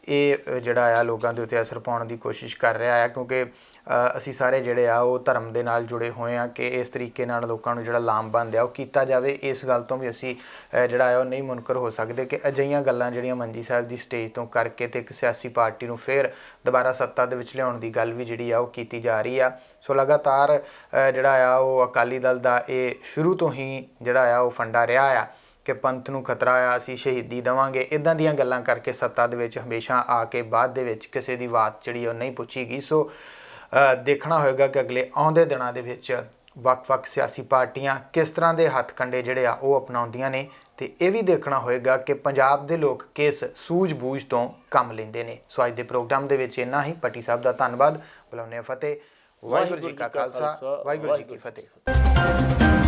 ਇਹ ਜਿਹੜਾ ਆ ਲੋਕਾਂ ਦੇ ਉੱਤੇ ਅਸਰ ਪਾਉਣ ਦੀ ਕੋਸ਼ਿਸ਼ ਕਰ ਰਿਹਾ ਹੈ, ਕਿਉਂਕਿ ਅਸੀਂ ਸਾਰੇ ਜਿਹੜੇ ਆ ਉਹ ਧਰਮ ਦੇ ਨਾਲ ਜੁੜੇ ਹੋਏ ਹਾਂ ਕਿ ਇਸ ਤਰੀਕੇ ਨਾਲ ਲੋਕਾਂ ਨੂੰ ਜਿਹੜਾ ਲਾਮਬੰਦ ਆ ਉਹ ਕੀਤਾ ਜਾਵੇ। ਇਸ ਗੱਲ ਤੋਂ ਵੀ ਅਸੀਂ ਜਿਹੜਾ ਆ ਉਹ ਨਹੀਂ ਮੁਨਕਰ ਹੋ ਸਕਦੇ ਕਿ ਅਜਿਹੀਆਂ ਗੱਲਾਂ ਜਿਹੜੀਆਂ ਮੰਜੀ ਸਾਹਿਬ ਦੀ ਸਟੇਜ ਤੋਂ ਕਰਕੇ ਤੇ ਇੱਕ ਸਿਆਸੀ ਪਾਰਟੀ ਨੂੰ ਫਿਰ ਦੁਬਾਰਾ ਸੱਤਾ ਦੇ ਵਿੱਚ ਲਿਆਉਣ ਦੀ ਗੱਲ ਵੀ ਜਿਹੜੀ ਆ ਉਹ ਕੀਤੀ ਜਾ ਰਹੀ ਆ। ਸੋ ਲਗਾਤਾਰ ਜਿਹੜਾ ਆ ਉਹ ਅਕਾਲੀ ਦਲ ਦਾ ਇਹ ਸ਼ੁਰੂ ਤੋਂ ਹੀ ਜਿਹੜਾ ਆ ਉਹ ਫੰਡਾ ਰਿਹਾ ਆ ਕਿ ਪੰਥ ਨੂੰ ਖਤਰਾ ਆ, ਅਸੀਂ ਸ਼ਹੀਦੀ ਦੇਵਾਂਗੇ, ਇੱਦਾਂ ਦੀਆਂ ਗੱਲਾਂ ਕਰਕੇ ਸੱਤਾ ਦੇ ਵਿੱਚ ਹਮੇਸ਼ਾ ਆ ਕੇ ਬਾਅਦ ਦੇ ਵਿੱਚ ਕਿਸੇ ਦੀ ਬਾਤ ਜਿਹੜੀ ਉਹ ਨਹੀਂ ਪੁੱਛੀ ਗਈ। ਸੋ ਦੇਖਣਾ ਹੋਏਗਾ ਕਿ ਅਗਲੇ ਆਉਂਦੇ ਦਿਨਾਂ ਦੇ ਵਿੱਚ ਵੱਖ-ਵੱਖ ਸਿਆਸੀ ਪਾਰਟੀਆਂ ਕਿਸ ਤਰ੍ਹਾਂ ਦੇ ਹੱਥ ਕੰਡੇ ਜਿਹੜੇ ਆ ਉਹ ਅਪਣਾਉਂਦੀਆਂ ਨੇ, ਤੇ ਇਹ ਵੀ ਦੇਖਣਾ ਹੋਏਗਾ ਕਿ ਪੰਜਾਬ ਦੇ ਲੋਕ ਕਿਸ ਸੂਝ-ਬੂਝ ਤੋਂ ਕੰਮ ਲੈਂਦੇ ਨੇ। ਸੋ ਅੱਜ ਦੇ ਪ੍ਰੋਗਰਾਮ ਦੇ ਵਿੱਚ ਇੰਨਾ ਹੀ। ਪੱਟੀ ਸਾਹਿਬ ਦਾ ਧੰਨਵਾਦ, ਬੁਲਾਉਂਦੇ ਹਾਂ ਫਤਿਹ। ਵਾਹਿਗੁਰੂ ਜੀ ਕਾ ਖਾਲਸਾ, ਵਾਹਿਗੁਰੂ ਜੀ ਕੀ ਫਤਿਹ।